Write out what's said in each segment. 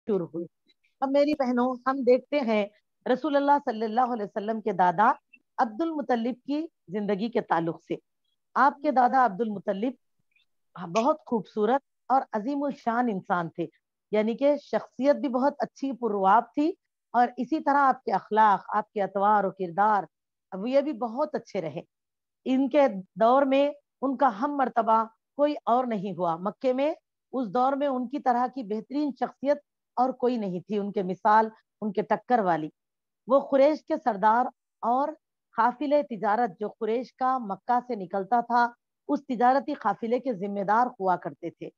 शुरू हुई। अब मेरी बहनों, हम देखते हैं रसूल अल्लाह सल्लल्लाहु अलैहि वसल्लम के दादा अब्दुल मुतल्लिब की जिंदगी के ताल्लुक से। आपके दादा अब्दुल मुतल्लिब बहुत खूबसूरत और अजीमुल शान इंसान थे, यानी कि शख्सियत भी बहुत अच्छी पुरवाब थी, और इसी तरह आपके अखलाक, आपके अतवार और किरदार अब ये भी बहुत अच्छे रहे। इनके दौर में उनका हम मर्तबा कोई और नहीं हुआ। मक्के में उस दौर में उनकी तरह की बेहतरीन शख्सियत और कोई नहीं थी, उनके मिसाल, उनके टक्कर वाली। वो कुरैश के सरदार और काफिले तिजारत जो कुरैश का मक्का से निकलता था, उस तिजारती काफिले के जिम्मेदार हुआ करते थे।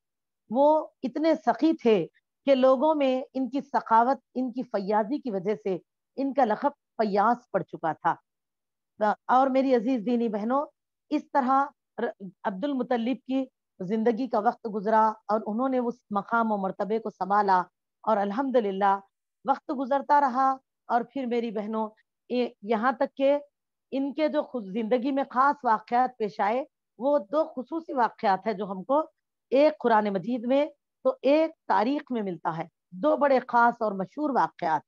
वो इतने सखी थे कि लोगों में इनकी सखावत, इनकी फयाजी की वजह से इनका लक़ब फयाज पड़ चुका था। और मेरी अजीज दीनी बहनों, इस तरह अब्दुल मुतल्लिब की जिंदगी का वक्त गुजरा और उन्होंने उस मकाम और मर्तबे को संभाला, और अल्हम्दुलिल्लाह वक्त गुजरता रहा। और फिर मेरी बहनों, यहाँ तक के इनके जो जिंदगी में खास वाकयात पेश आए, वो दो खुसूसी वाकयात है जो हमको एक कुरान मजीद में तो एक तारीख में मिलता है। दो बड़े खास और मशहूर वाकयात,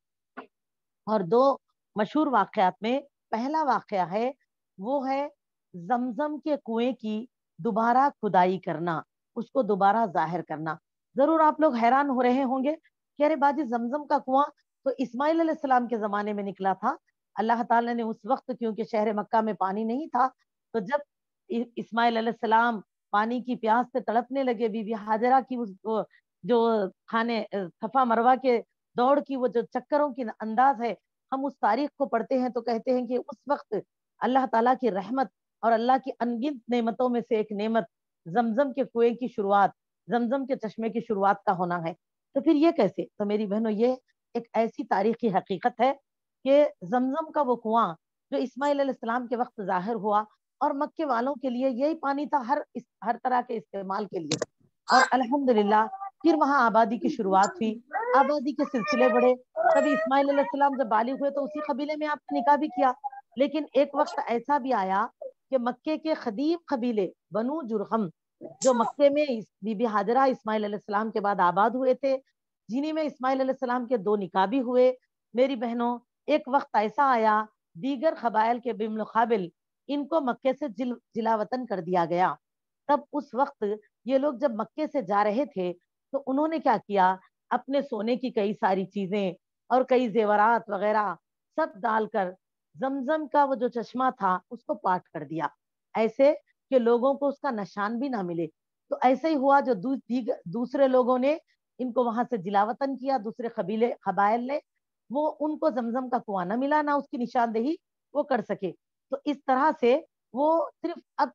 और दो मशहूर वाकयात में पहला वाकया है वो है जमजम के कुएं की दोबारा खुदाई करना, उसको दोबारा जाहिर करना। जरूर आप लोग हैरान हो रहे होंगे कि अरे बाजी, जमजम का कुआं तो इस्माइल अलैहिस्सलाम के जमाने में निकला था। अल्लाह ताला ने उस वक्त, क्योंकि शहर मक्का में पानी नहीं था, तो जब इस्माइल अलैहिस्सलाम पानी की प्यास से तड़पने लगे, बीबी हाजरा की उस जो खाने सफा मरवा के दौड़ की वो जो चक्करों की अंदाज है, हम उस तारीख को पढ़ते हैं तो कहते हैं कि उस वक्त अल्लाह ताला की रहमत और अल्लाह की अनगिनत नेमतों में से एक नेमत जमजम के कुएं की शुरुआत, जमजम के चश्मे की शुरुआत का होना है। तो फिर ये कैसे? तो मेरी बहनों, ये एक ऐसी तारीखी हकीकत है कि जमजम का वो कुआं जो इस्माइल अलैहिस्सलाम के वक्त जाहिर हुआ, और मक्के वालों के लिए यही पानी था हर तरह के इस्तेमाल के लिए। और अल्हम्दुलिल्लाह फिर वहां आबादी की शुरुआत हुई, आबादी के सिलसिले बढ़े। कभी इस्माइल अलैहिस्सलाम जब बालिग हुए तो उसी कबीले में आपने निकाह भी किया, लेकिन एक वक्त ऐसा भी आया कि मक्के के खदीम कबीले बनु जुरहम, जो मक्के में बीबी हाजरा इस्माइल अलैहिस्सलाम के बाद आबाद हुए थे, जिन्हीं में इस्माइल अलैहिस्सलाम के दो निकाह भी हुए। मेरी बहनों, एक वक्त ऐसा आया, दीगर कबाइल के बिमुकाबिल इनको मक्के से जिलावतन कर दिया गया। तब उस वक्त ये लोग जब मक्के से जा रहे थे तो उन्होंने क्या किया, अपने सोने की कई सारी चीजें और कई जेवरात वगैरह सब डालकर जमजम का वो जो चश्मा था उसको पाट कर दिया, ऐसे कि लोगों को उसका निशान भी ना मिले। तो ऐसे ही हुआ, जो दूसरे लोगों ने इनको वहां से जिलावतन किया, दूसरे कबीले कबाइल ने, वो उनको जमजम का कुआं ना मिला, ना उसकी निशानदेही वो कर सके। तो इस तरह से वो सिर्फ अब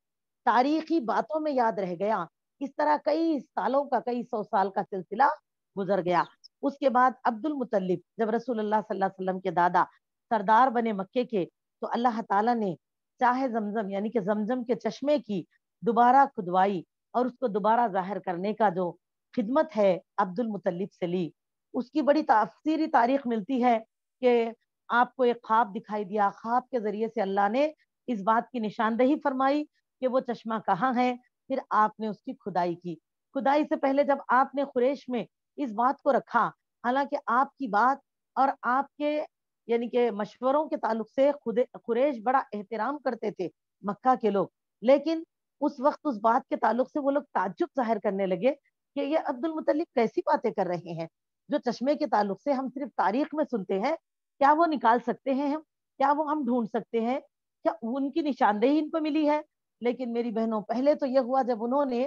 तारीखी बातों में याद रह गया। इस तरह कई सालों का, कई सौ साल का सिलसिला गुजर गया। उसके बाद अब्दुल मुतल्लिब जब रसूलुल्लाह सल्लल्लाहु अलैहि वसल्लम के दादा सरदार बने मक्के के, तो अल्लाह ताला ने चाहे जमजम यानी कि जमजम के चश्मे की दोबारा खुदवाई और उसको दोबारा जाहिर करने का जो खिदमत है अब्दुल मुतल्लिब से ली। उसकी बड़ी तफसीरी तारीख मिलती है कि आपको एक ख्वाब दिखाई दिया, ख्वाब के जरिए से अल्लाह ने इस बात की निशानदेही फरमाई कि वो चश्मा कहाँ है। फिर आपने उसकी खुदाई की। खुदाई से पहले जब आपने कुरैश में इस बात को रखा, हालांकि आपकी बात और आपके यानी कि मशवरों के ताल्लुक से खुद कुरैश बड़ा एहतराम करते थे मक्का के लोग, लेकिन उस वक्त उस बात के ताल्लुक से वो लोग ताज्जुब जाहिर करने लगे कि ये अब्दुल मुतल्लिब कैसी बातें कर रहे हैं, जो चश्मे के ताल्लुक से हम सिर्फ तारीख में सुनते हैं, क्या वो निकाल सकते हैं हम, क्या वो हम ढूंढ सकते हैं, क्या उनकी निशानदेही इनको मिली है? लेकिन मेरी बहनों, पहले तो यह हुआ जब उन्होंने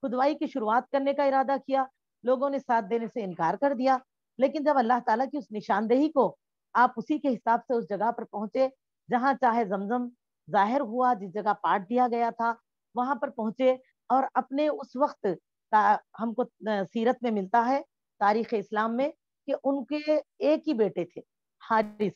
खुदवाई की शुरुआत करने का इरादा किया, लोगों ने साथ देने से इनकार कर दिया। लेकिन जब अल्लाह ताला की उस निशानदेही को आप उसी के हिसाब से उस जगह पर पहुंचे जहां चाहे जमजम जाहिर हुआ, जिस जगह पाट दिया गया था, वहां पर पहुंचे, और अपने उस वक्त हमको सीरत में मिलता है, तारीख इस्लाम में, कि उनके एक ही बेटे थे, हारिस।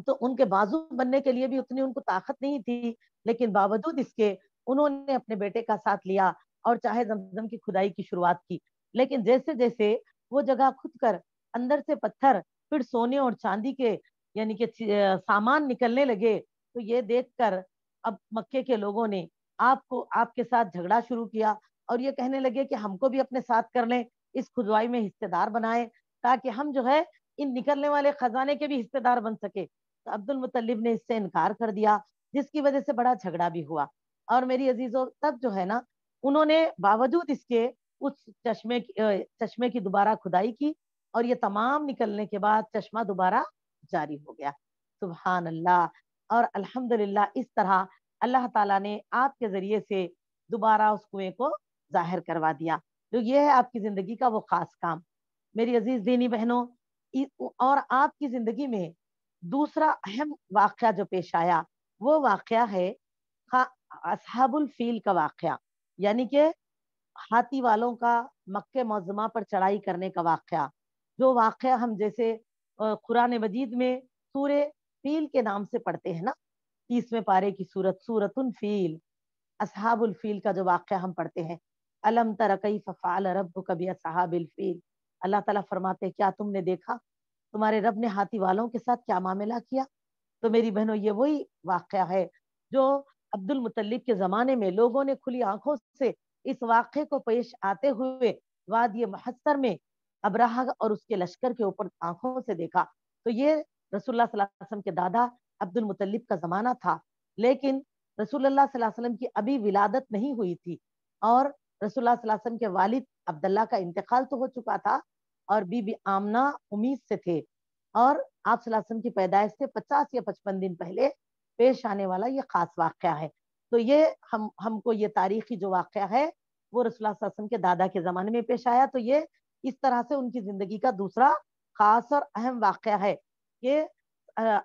तो उनके बाजू बनने के लिए भी उतनी उनको ताकत नहीं थी, लेकिन बावजूद इसके उन्होंने अपने बेटे का साथ लिया और चाहे जमजम की खुदाई की शुरुआत की। लेकिन जैसे जैसे वो जगह खुद कर अंदर से पत्थर, फिर सोने और चांदी के यानी कि सामान निकलने लगे, तो ये देखकर अब मक्के के लोगों ने आपको आपके साथ झगड़ा शुरू किया और ये कहने लगे कि हमको भी अपने साथ कर लें, इस खुदवाई में हिस्सेदार बनाए। تاکہ ہم جو ہے ان نکلنے والے خزانے کے بھی حصے دار بن سکے. تو عبد المطلب نے اس سے انکار کر دیا، جس کی وجہ سے بڑا جھگڑا بھی ہوا. اور میری عزیزوں تب جو ہے نا انہوں نے باوجود اس کے اس چشمے کی دوبارہ کھدائی کی، اور یہ تمام نکلنے کے بعد چشمہ دوبارہ جاری ہو گیا. سبحان اللہ. اور الحمدللہ اس طرح اللہ تعالیٰ نے آپ کے ذریعے سے دوبارہ اس کنویں کو ظاہر کروا دیا. تو یہ ہے آپ کی زندگی کا وہ خاص کام. میری عزیز دینی بہنوں، اور آپ کی زندگی میں دوسرا اہم واقعہ جو پیش آیا وہ واقعہ ہے اصحاب الفیل کا واقعہ، یعنی کہ ہاتھی والوں کا مکہ معظمہ پر چڑھائی کرنے کا واقعہ. جو واقعہ ہم جیسے قرآن مجید میں سورہ فیل کے نام سے پڑھتے ہیں نا، 30ویں پارے کی سورۃ الفیل، اصحاب الفیل کا جو واقعہ ہم پڑھتے ہیں، الم تر کیف فعل ربک باصحاب الفیل. اللہ تعالیٰ فرماتے ہیں کیا تم نے دیکھا تمہارے رب نے ہاتھی والوں کے ساتھ کیا معاملہ کیا. تو میری بہنوں یہ وہی واقعہ ہے جو عبد المطلب کے زمانے میں لوگوں نے کھلی آنکھوں سے اس واقعے کو پیش آتے ہوئے وادی محصر میں ابراہ اور اس کے لشکر کے اوپر آنکھوں سے دیکھا. تو یہ رسول اللہ صلی اللہ علیہ وسلم کے دادا عبد المطلب کا زمانہ تھا، لیکن رسول اللہ صلی اللہ علیہ وسلم کی ابھی ولادت نہیں ہوئی تھی، اور رسول اللہ صلی اللہ علیہ وسلم کے والد عبداللہ کا انتقال تو ہو چکا تھا، اور بی بی آمنہ امید سے تھے. اور آپ صلی اللہ علیہ وسلم کی پیدائش سے 50 یا 55 دن پہلے پیش آنے والا یہ خاص واقعہ ہے. تو یہ ہم کو یہ تاریخی جو واقعہ ہے وہ رسول اللہ صلی اللہ علیہ وسلم کے دادا کے زمانے میں پیش آیا. تو یہ اس طرح سے ان کی زندگی کا دوسرا خاص اور اہم واقعہ ہے کہ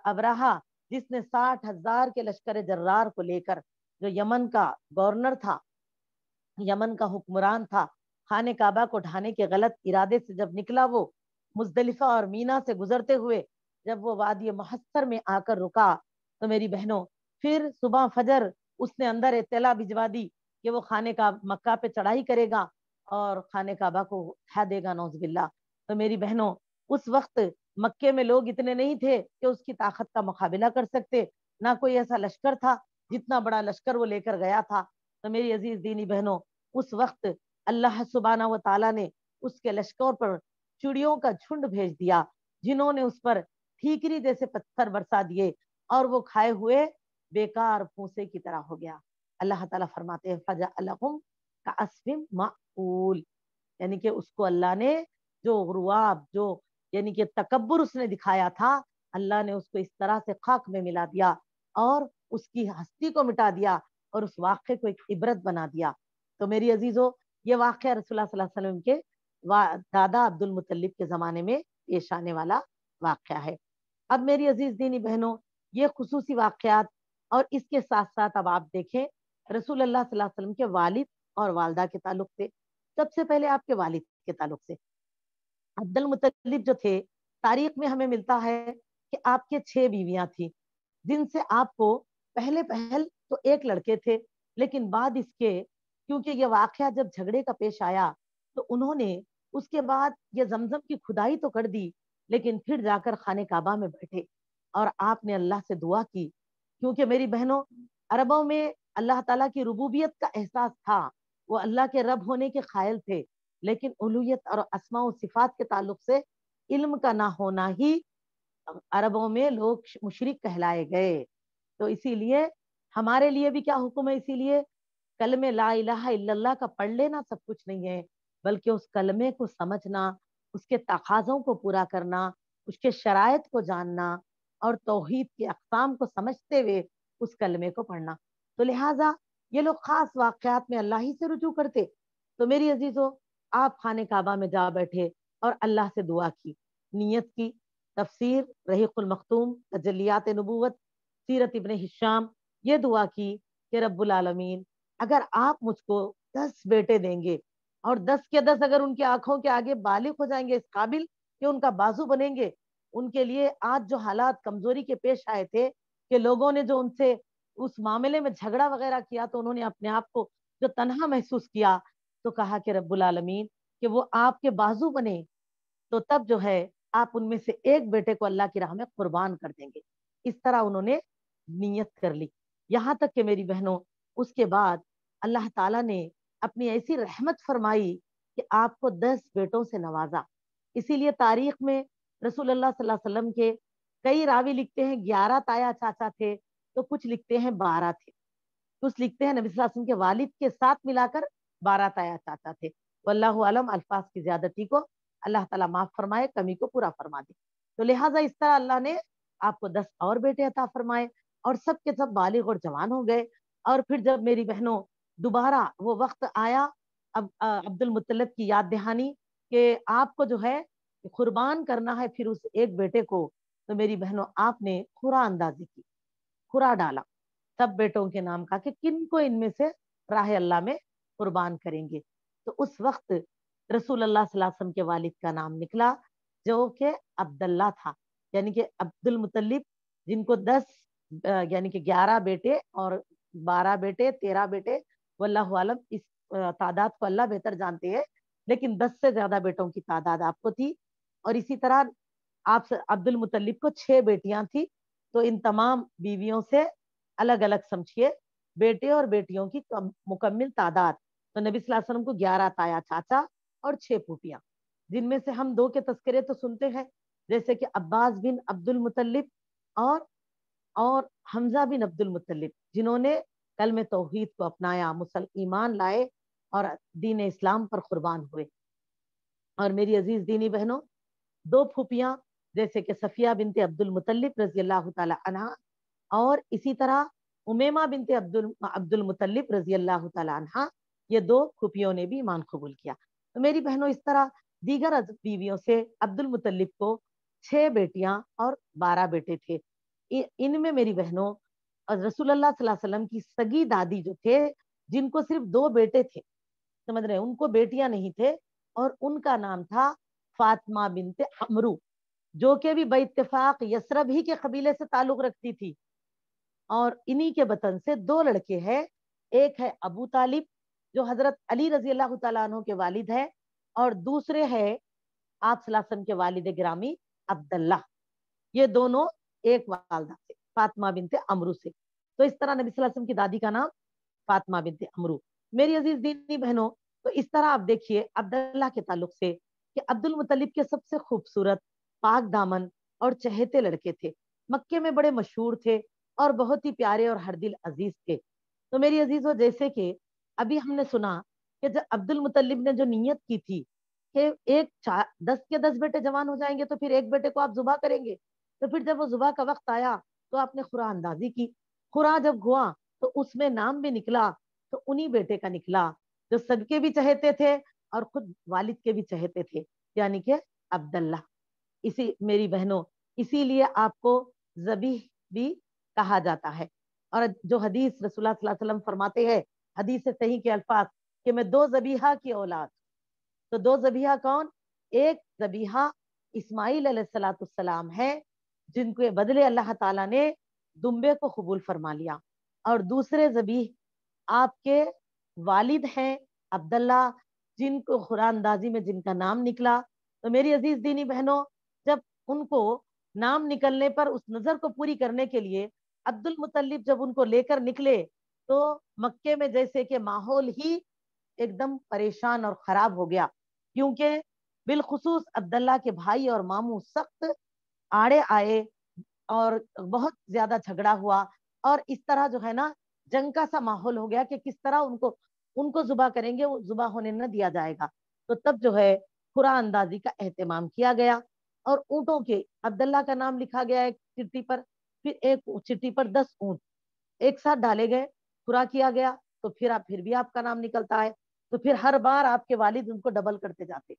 ابراہا جس نے 60,000 کے لشکر جرار کو لے کر، جو یمن کا گورنر تھا، یمن کا حکمران تھا، خانہ کعبہ کو ڈھانے کے غلط ارادے سے جب نکلا، وہ مزدلفہ اور مینا سے گزرتے ہوئے جب وہ وادی محصر میں آ کر رکا، تو میری بہنوں پھر صبح فجر اس نے اندر اطلاع بھجوا دی کہ وہ خانے کا مکہ پہ چڑھائی کرے گا اور خانے کعبہ کو اٹھا دے گا، نعوذ باللہ. تو میری بہنوں اس وقت مکے میں لوگ اتنے نہیں تھے کہ اس کی طاقت کا مقابلہ کر سکتے، نہ کوئی ایسا لشکر تھا جتنا بڑا لشکر وہ لے کر گیا تھا. تو میری عزیز دینی بہنوں اس وقت اللہ سبحانہ و تعالیٰ نے اس کے لشکر پر چڑیوں کا جھنڈ بھیج دیا، جنہوں نے اس پر ٹھیکری جیسے پتھر برسا دیے، اور وہ کھائے ہوئے بیکار پھوسے کی طرح ہو گیا. اللہ تعالیٰ فرماتے ہیں فَجَعَلَهُمْ كَعَصْفٍ مَأْكُولٍ، یعنی کہ اس کو اللہ نے جو غرواب، جو یعنی کہ تکبر اس نے دکھایا تھا، اللہ نے اس کو اس طرح سے خاک میں ملا دیا اور اس کی ہستی کو مٹا دیا اور اس واقعے کو ایک عبرت بنا دیا. تو میری عزیزوں یہ واقعہ رسول اللہ صلی اللہ علیہ وسلم کے دادا عبد المطلب کے زمانے میں پیش آنے والا واقعہ ہے. اب میری عزیز دینی بہنوں یہ خصوصی واقعات، اور اس کے ساتھ ساتھ اب آپ دیکھیں رسول اللہ صلی اللہ علیہ وسلم کے والد اور والدہ کے تعلق سے. سب سے پہلے آپ کے والد کے تعلق سے عبد المطلب جو تھے، تاریخ میں ہمیں ملتا ہے کہ آپ کے 6 بیویاں تھیں، جن سے آپ کو پہلے پہل تو ایک لڑکے تھے، لیکن بعد اس کے کیونکہ یہ واقعہ جب جھگڑے کا پیش آیا تو انہوں نے اس کے بعد یہ زمزم کی کھدائی تو کر دی، لیکن پھر جا کر خانے کعبہ میں بیٹھے اور آپ نے اللہ سے دعا کی. کیونکہ میری بہنوں عربوں میں اللہ تعالیٰ کی ربوبیت کا احساس تھا، وہ اللہ کے رب ہونے کے قائل تھے، لیکن الوہیت اور اسماء و صفات کے تعلق سے علم کا نہ ہونا ہی عربوں میں لوگ مشرک کہلائے گئے. تو اسی لیے ہمارے لیے بھی کیا حکم ہے، اسی لیے کلمے لا الہ الا اللہ کا پڑھ لینا سب کچھ نہیں ہے، بلکہ اس کلمے کو سمجھنا، اس کے تقاضوں کو پورا کرنا، اس کے شرائط کو جاننا اور توحید کے اقسام کو سمجھتے ہوئے اس کلمے کو پڑھنا. تو لہٰذا یہ لوگ خاص واقعات میں اللہ ہی سے رجوع کرتے. تو میری عزیزوں آپ خانے کعبہ میں جا بیٹھے اور اللہ سے دعا کی، نیت کی، تفسیر رحیق المختوم، تجلیات نبوت، سیرت ابن ہشام، یہ دعا کی کہ رب العالمین اگر آپ مجھ کو 10 بیٹے دیں گے اور 10 کے 10 اگر ان کی آنکھوں کے آگے بالغ ہو جائیں گے، اس قابل کہ ان کا بازو بنیں گے، ان کے لیے آج جو حالات کمزوری کے پیش آئے تھے کہ لوگوں نے جو ان سے اس معاملے میں جھگڑا وغیرہ کیا تو انہوں نے اپنے آپ کو جو تنہا محسوس کیا، تو کہا کہ رب العالمین کہ وہ آپ کے بازو بنے، تو تب جو ہے آپ ان میں سے ایک بیٹے کو اللہ کی راہ میں قربان کر دیں گے. اس طرح انہوں نے نیت کر لی. یہاں تک کہ میری بہنوں اس کے بعد اللہ تعالیٰ نے اپنی ایسی رحمت فرمائی کہ آپ کو 10 بیٹوں سے نوازا. اسی لیے تاریخ میں رسول اللہ صلی اللہ علیہ وسلم کے کئی راوی لکھتے ہیں 11 تایا چاچا تھے، تو کچھ لکھتے ہیں 12 تھے، کچھ لکھتے ہیں نبی صلی اللہ علیہ وسلم کے والد کے ساتھ ملا کر 12 تایا چاچا تھے۔ واللہ علم، الفاظ کی زیادتی کو اللہ تعالیٰ معاف فرمائے، کمی کو پورا فرما دے۔ تو لہٰذا اس طرح اللہ نے آپ کو 10 اور بیٹے عطا فرمائے، اور سب کے سب بالغ اور جوان ہو گئے۔ اور پھر جب میری بہنوں دوبارہ وہ وقت آیا، اب عبد المطلب کی یاد دہانی کہ آپ کو جو ہے قربان کرنا ہے پھر اس ایک بیٹے کو، تو میری بہنوں آپ نے خورا اندازی کی، خورا ڈالا سب بیٹوں کے نام کا کہ کن کو ان میں سے راہ اللہ میں قربان کریں گے۔ تو اس وقت رسول اللہ صلی اللہ علیہ وسلم کے والد کا نام نکلا جو کہ عبداللہ تھا، یعنی کہ عبد المطلب، جن کو 10 یعنی کہ 11 بیٹے اور 12 بیٹے 13 بیٹے، واللہ عالم اس تعداد کو اللہ بہتر جانتے ہیں، لیکن 10 سے زیادہ بیٹوں کی تعداد آپ کو تھی۔ اور اسی طرح آپ عبد المطلب کو 6 بیٹیاں تھی، تو ان تمام بیویوں سے الگ الگ سمجھیے بیٹے اور بیٹیوں کی مکمل تعداد، تو نبی صلی اللہ علیہ وسلم کو 11 تایا چاچا اور 6 پھوپھیاں، جن میں سے ہم 2 کے تذکرے تو سنتے ہیں، جیسے کہ عباس بن عبد المطلب اور حمزہ بن عبد المطلب، جنہوں نے کلمہ توحید کو اپنایا، ایمان لائے اور دین اسلام پر قربان ہوئے۔ اور میری عزیز دینی بہنوں، 2 پھوپھیاں جیسے کہ صفیہ بنت عبد المطلب رضی اللہ تعالی عنہا، اور اسی طرح امیمہ بنت عبد المطلب رضی اللہ تعالی عنہا، یہ 2 پھوپھیوں نے بھی ایمان قبول کیا۔ تو میری بہنوں اس طرح دیگر بیویوں سے عبد المطلب کو 6 بیٹیاں اور 12 بیٹے تھے۔ ان میں میری بہنوں رسول اللہ صلی اللہ علیہ وسلم کی سگی دادی جو تھے، جن کو صرف 2 بیٹے تھے، سمجھ رہے ہیں، ان کو بیٹیاں نہیں تھے، اور ان کا نام تھا فاطمہ بنت عمرو، جو کہ بھی بے اتفاق یسرب ہی کے قبیلے سے تعلق رکھتی تھی، اور انہی کے بطن سے 2 لڑکے ہیں، ایک ہے ابو طالب جو حضرت علی رضی اللہ تعالیٰ عنہ کے والد ہے، اور دوسرے ہے آپ صلی اللہ علیہ وسلم کے والد گرامی عبداللہ، یہ دونوں ایک والدہ سے، فاطمہ بنت عمرو سے۔ تو اس طرح نبی صلی اللہ علیہ وسلم کی دادی کا نام فاطمہ بنت عمرو۔ میری عزیز دینی بہنوں، تو اس طرح آپ دیکھیے عبداللہ کے تعلق سے کہ عبد المطلب کے سب سے خوبصورت، پاک دامن اور چہیتے لڑکے تھے، مکے میں بڑے مشہور تھے اور بہت ہی پیارے اور ہر دل عزیز تھے۔ تو میری عزیزوں، جیسے کہ ابھی ہم نے سنا کہ جب عبد المطلب نے جو نیت کی تھی کہ 10 کے 10 بیٹے جوان ہو جائیں گے تو پھر ایک بیٹے کو آپ ذبح کریں گے، تو پھر جب وہ ذبح کا وقت آیا تو آپ نے خورا اندازی کی، خورا جب ہوا تو اس میں نام بھی نکلا، تو انہی بیٹے کا نکلا جو سب کے بھی چہیتے تھے اور خود والد کے بھی چہیتے تھے، یعنی کہ عبداللہ۔ اسی میری بہنوں، اسی لیے آپ کو ذبیح بھی کہا جاتا ہے۔ اور جو حدیث رسول اللہ صلی اللہ علیہ وسلم فرماتے ہیں، حدیث صحیح کے الفاظ کہ میں 2 ذبیحہ کی اولاد، تو 2 ذبیحہ کون؟ ایک ذبیحہ اسماعیل علیہ السلام ہے، جن کے بدلے اللہ تعالیٰ نے دمبے کو قبول فرما لیا، اور دوسرے ذبیح آپ کے والد ہیں عبداللہ، جن کو قرآن اندازی میں جن کا نام نکلا۔ تو میری عزیز دینی بہنوں، جب ان کو نام نکلنے پر اس نظر کو پوری کرنے کے لیے عبد المطلب جب ان کو لے کر نکلے، تو مکے میں جیسے کہ ماحول ہی ایک دم پریشان اور خراب ہو گیا، کیونکہ بالخصوص عبداللہ کے بھائی اور ماموں سخت آڑے آئے اور بہت زیادہ جھگڑا ہوا، اور اس طرح جو ہے نا جنگ کا سا ماحول ہو گیا کہ کس طرح ان کو ذبح کریں گے، وہ ذبح ہونے نہ دیا جائے گا۔ تو تب جو ہے قرآن اندازی کا اہتمام کیا گیا، اور اونٹوں کے عبداللہ کا نام لکھا گیا ایک چٹھی پر، پھر ایک چٹھی پر 10 اونٹ ایک ساتھ ڈالے گئے، پورا کیا گیا، تو پھر بھی آپ کا نام نکلتا ہے، تو پھر ہر بار آپ کے والد ان کو ڈبل کرتے جاتے۔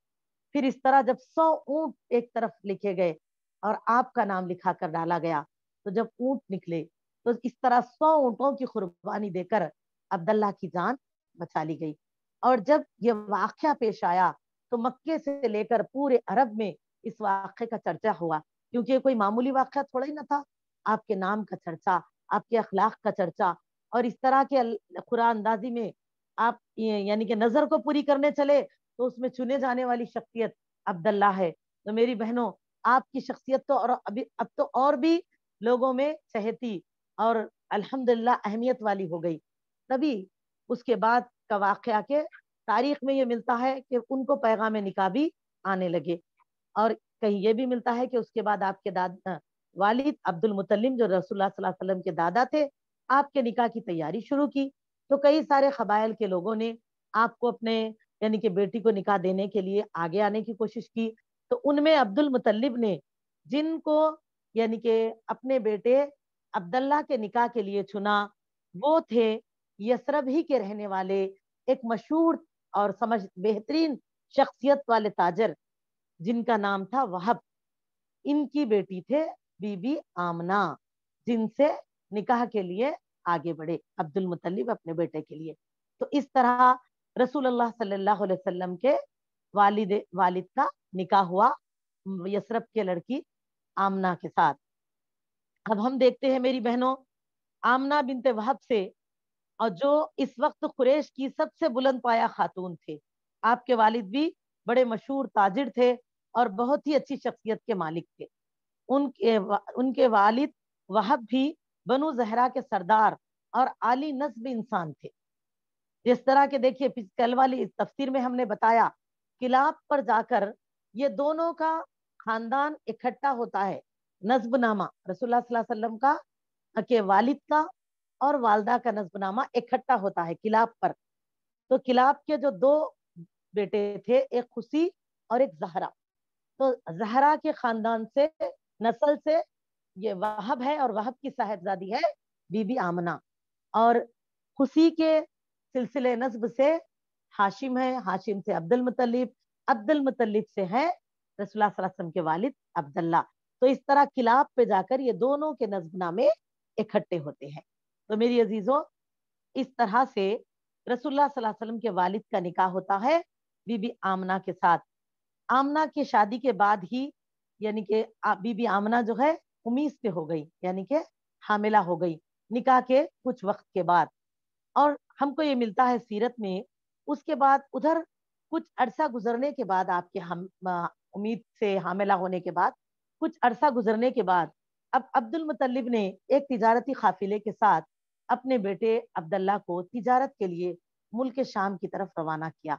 پھر اس طرح جب 100 اونٹ ایک طرف لکھے گئے اور آپ کا نام لکھا کر ڈالا گیا، تو جب اونٹ نکلے تو اس طرح 100 اونٹوں کی قربانی دے کر عبداللہ کی جان بچا لی گئی۔ اور جب یہ واقعہ پیش آیا تو مکے سے لے کر پورے عرب میں اس واقعے کا چرچا ہوا، کیونکہ یہ کوئی معمولی واقعہ تھوڑا ہی نہ تھا، آپ کے نام کا چرچا، آپ کے اخلاق کا چرچا، اور اس طرح کے قرآن اندازی میں آپ یعنی کہ نظر کو پوری کرنے چلے تو اس میں چنے جانے والی شخصیت عبداللہ ہے۔ تو میری بہنوں، آپ کی شخصیت تو اور اب تو اور بھی لوگوں میں چہیتی اور الحمدللہ اہمیت والی ہو گئی۔ تبھی اس کے بعد کا واقعہ کے تاریخ میں یہ ملتا ہے کہ ان کو پیغام نکاح بھی آنے لگے، اور کہیں یہ بھی ملتا ہے کہ اس کے بعد آپ کے والد عبد المطلب جو رسول اللہ صلی اللہ علیہ وسلم کے دادا تھے آپ کے نکاح کی تیاری شروع کی. تو کئی سارے قبائل کے لوگوں نے آپ کو اپنے یعنی کہ بیٹی کو نکاح دینے کے لیے آگے آنے کی کوشش کی. تو ان میں عبد المطلب نے جن کو یعنی کہ اپنے بیٹے عبداللہ کے نکاح کے لیے چنا وہ تھے یثرب ہی کے رہنے والے ایک مشہور اور سمجھ بہترین شخصیت والے تاجر جن کا نام تھا وہب. ان کی بیٹی تھے بی بی آمنہ جن سے نکاح کے لیے آگے بڑھے عبد المطلب اپنے بیٹے کے لیے. تو اس طرح رسول اللہ صلی اللہ علیہ وسلم کے والد کا نکاح ہوا یثرب کے لڑکی آمنہ کے ساتھ. اب ہم دیکھتے ہیں میری بہنوں آمنہ بنت وہب سے اور جو اس وقت قریش کی سب سے بلند پایا خاتون تھے. آپ کے والد بھی بڑے مشہور تاجر تھے اور بہت ہی اچھی شخصیت کے مالک تھے. ان کے والد وہب بھی بنو زہرا کے سردار اور عالی نسب انسان تھے. جس طرح کے دیکھیے کل والی تفسیر میں ہم نے بتایا کلاب پر جا کر یہ دونوں کا خاندان اکٹھا ہوتا ہے. نسب نامہ رسول اللہ صلی اللہ علیہ وسلم کا کے والد کا اور والدہ کا نسب نامہ اکٹھا ہوتا ہے کلاب پر. تو کلاب کے جو دو بیٹے تھے ایک خوشی اور ایک زہرا. تو زہرا کے خاندان سے نسل سے یہ وہب ہے اور وہب کی صاحبزادی ہے بی بی آمنہ. اور خوشی کے سلسلے نسب سے ہاشم ہے, ہاشم سے عبد المطلب, عبد المطلب سے ہے رسول اللہ صلی اللہ علیہ وسلم کے والد عبداللہ. تو اس طرح کلاب پہ جا کر یہ دونوں کے نسب نامے اکٹھے ہوتے ہیں. تو میری عزیزوں اس طرح سے رسول اللہ صلی اللہ علیہ وسلم کے والد کا نکاح ہوتا ہے بی بی آمنہ کے ساتھ. آمنہ کی شادی کے بعد ہی یعنی کہ بی بی آمنہ جو ہے امیس پہ ہو گئی یعنی کہ حاملہ ہو گئی نکاح کے کچھ وقت کے بعد. اور ہم کو یہ ملتا ہے سیرت میں اس کے بعد ادھر کچھ عرصہ گزرنے کے بعد آپ کے امید سے حاملہ ہونے کے بعد کچھ عرصہ گزرنے کے بعد اب عبد المطلب نے ایک تجارتی قافلے کے ساتھ اپنے بیٹے عبداللہ کو تجارت کے لیے ملک شام کی طرف روانہ کیا.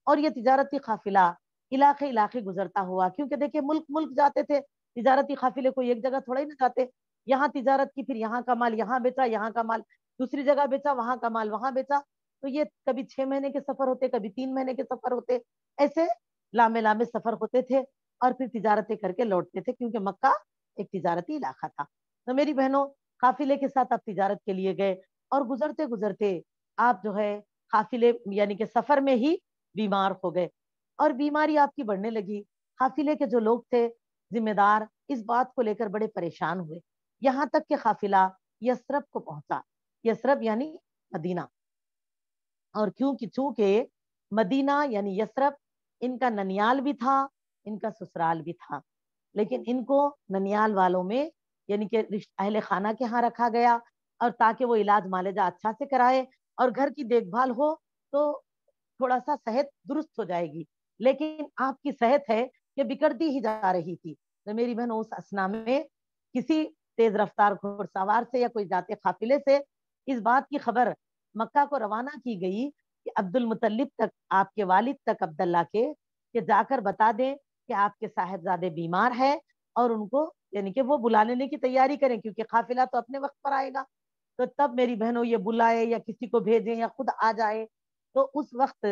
اور یہ تجارتی قافلہ علاقے علاقے گزرتا ہوا کیونکہ دیکھیں ملک ملک جاتے تھے تجارتی قافلے کو ایک جگہ تھوڑا ہی نہ جاتے. یہاں تجارت کی پھر یہاں کا مال یہاں بیچا, یہاں کا مال دوسری جگہ بیچا, وہاں کا مال وہاں بیچا. تو یہ کبھی 6 مہینے کے سفر ہوتے, کبھی 3 مہینے کے سفر ہوتے, ایسے لامے لامے سفر ہوتے تھے اور پھر تجارتیں کر کے لوٹتے تھے کیونکہ مکہ ایک تجارتی علاقہ تھا. تو میری بہنوں قافلے کے ساتھ آپ تجارت کے لیے گئے اور گزرتے گزرتے آپ جو ہے قافلے یعنی کہ سفر میں ہی بیمار ہو گئے اور بیماری آپ کی بڑھنے لگی. قافلے کے جو لوگ تھے ذمہ دار اس بات کو لے کر بڑے پریشان ہوئے یہاں تک کہ قافلہ یثرب کو پہنچا. یثرب یعنی مدینہ. اور چونکہ مدینہ یعنی یثرب ان کا ننیال بھی تھا ان کا سسرال بھی تھا, لیکن ان کو ننیال والوں میں یعنی کہ اہل خانہ کے ہاں رکھا گیا اور تاکہ وہ علاج معالجہ اچھا سے کرائے اور گھر کی دیکھ بھال ہو تو تھوڑا سا صحت درست ہو جائے گی. لیکن آپ کی صحت ہے کہ بگڑتی ہی جا رہی تھی. تو میری بہن اس اسنا میں کسی تیز رفتار گھڑ سوار سے یا کوئی ذات قافلے سے اس بات کی خبر مکہ کو روانہ کی گئی کہ عبد المطلب تک آپ کے والد تک عبداللہ کے کہ جا کر بتا دیں کہ آپ کے صاحبزادے بیمار ہے اور ان کو یعنی کہ وہ بلا لینے کی تیاری کریں کیونکہ قافلہ تو اپنے وقت پر آئے گا. تو تب میری بہنوں یہ بلائے یا کسی کو بھیجیں یا خود آ جائے. تو اس وقت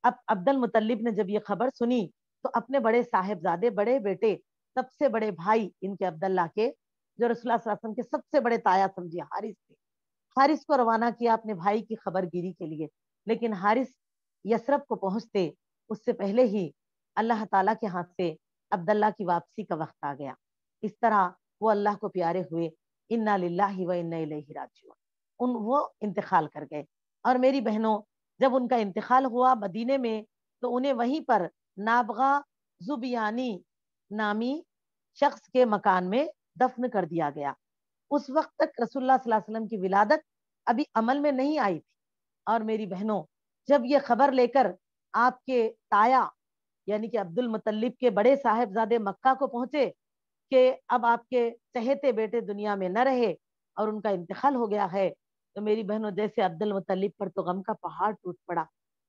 اب عبد المطلب نے جب یہ خبر سنی تو اپنے بڑے صاحبزادے بڑے بیٹے سب سے بڑے بھائی ان کے عبداللہ کے جو رسول اللہ صلی اللہ علیہ وسلم کے سب سے بڑے تایا سمجھے حارث تھے, حارث کو روانہ کیا اپنے بھائی کی خبر گیری کے لیے. لیکن حارث یثرب کو پہنچتے اس سے پہلے ہی اللہ تعالیٰ کے ہاتھ سے عبداللہ کی واپسی کا وقت آ گیا. اس طرح وہ اللہ کو پیارے ہوئے. انا للہ و انا الیہ راجعون. وہ انتقال کر گئے. اور میری بہنوں جب ان کا انتقال ہوا مدینے میں تو انہیں وہیں پر نابغہ زبیانی نامی شخص کے مکان میں دفن کر دیا گیا. اس وقت تک رسول اللہ صلی اللہ علیہ وسلم کی ولادت ابھی عمل میں نہیں آئی تھی. اور میری بہنوں جب یہ خبر لے کر آپ کے تایا یعنی کہ عبد المطلب کے بڑے صاحبزادے مکہ کو پہنچے کہ اب آپ کے چہیتے بیٹے دنیا میں نہ رہے اور ان کا انتقال ہو گیا ہے, تو میری بہنوں جیسے عبد المطلب پر تو غم کا پہاڑ ٹوٹ پڑا,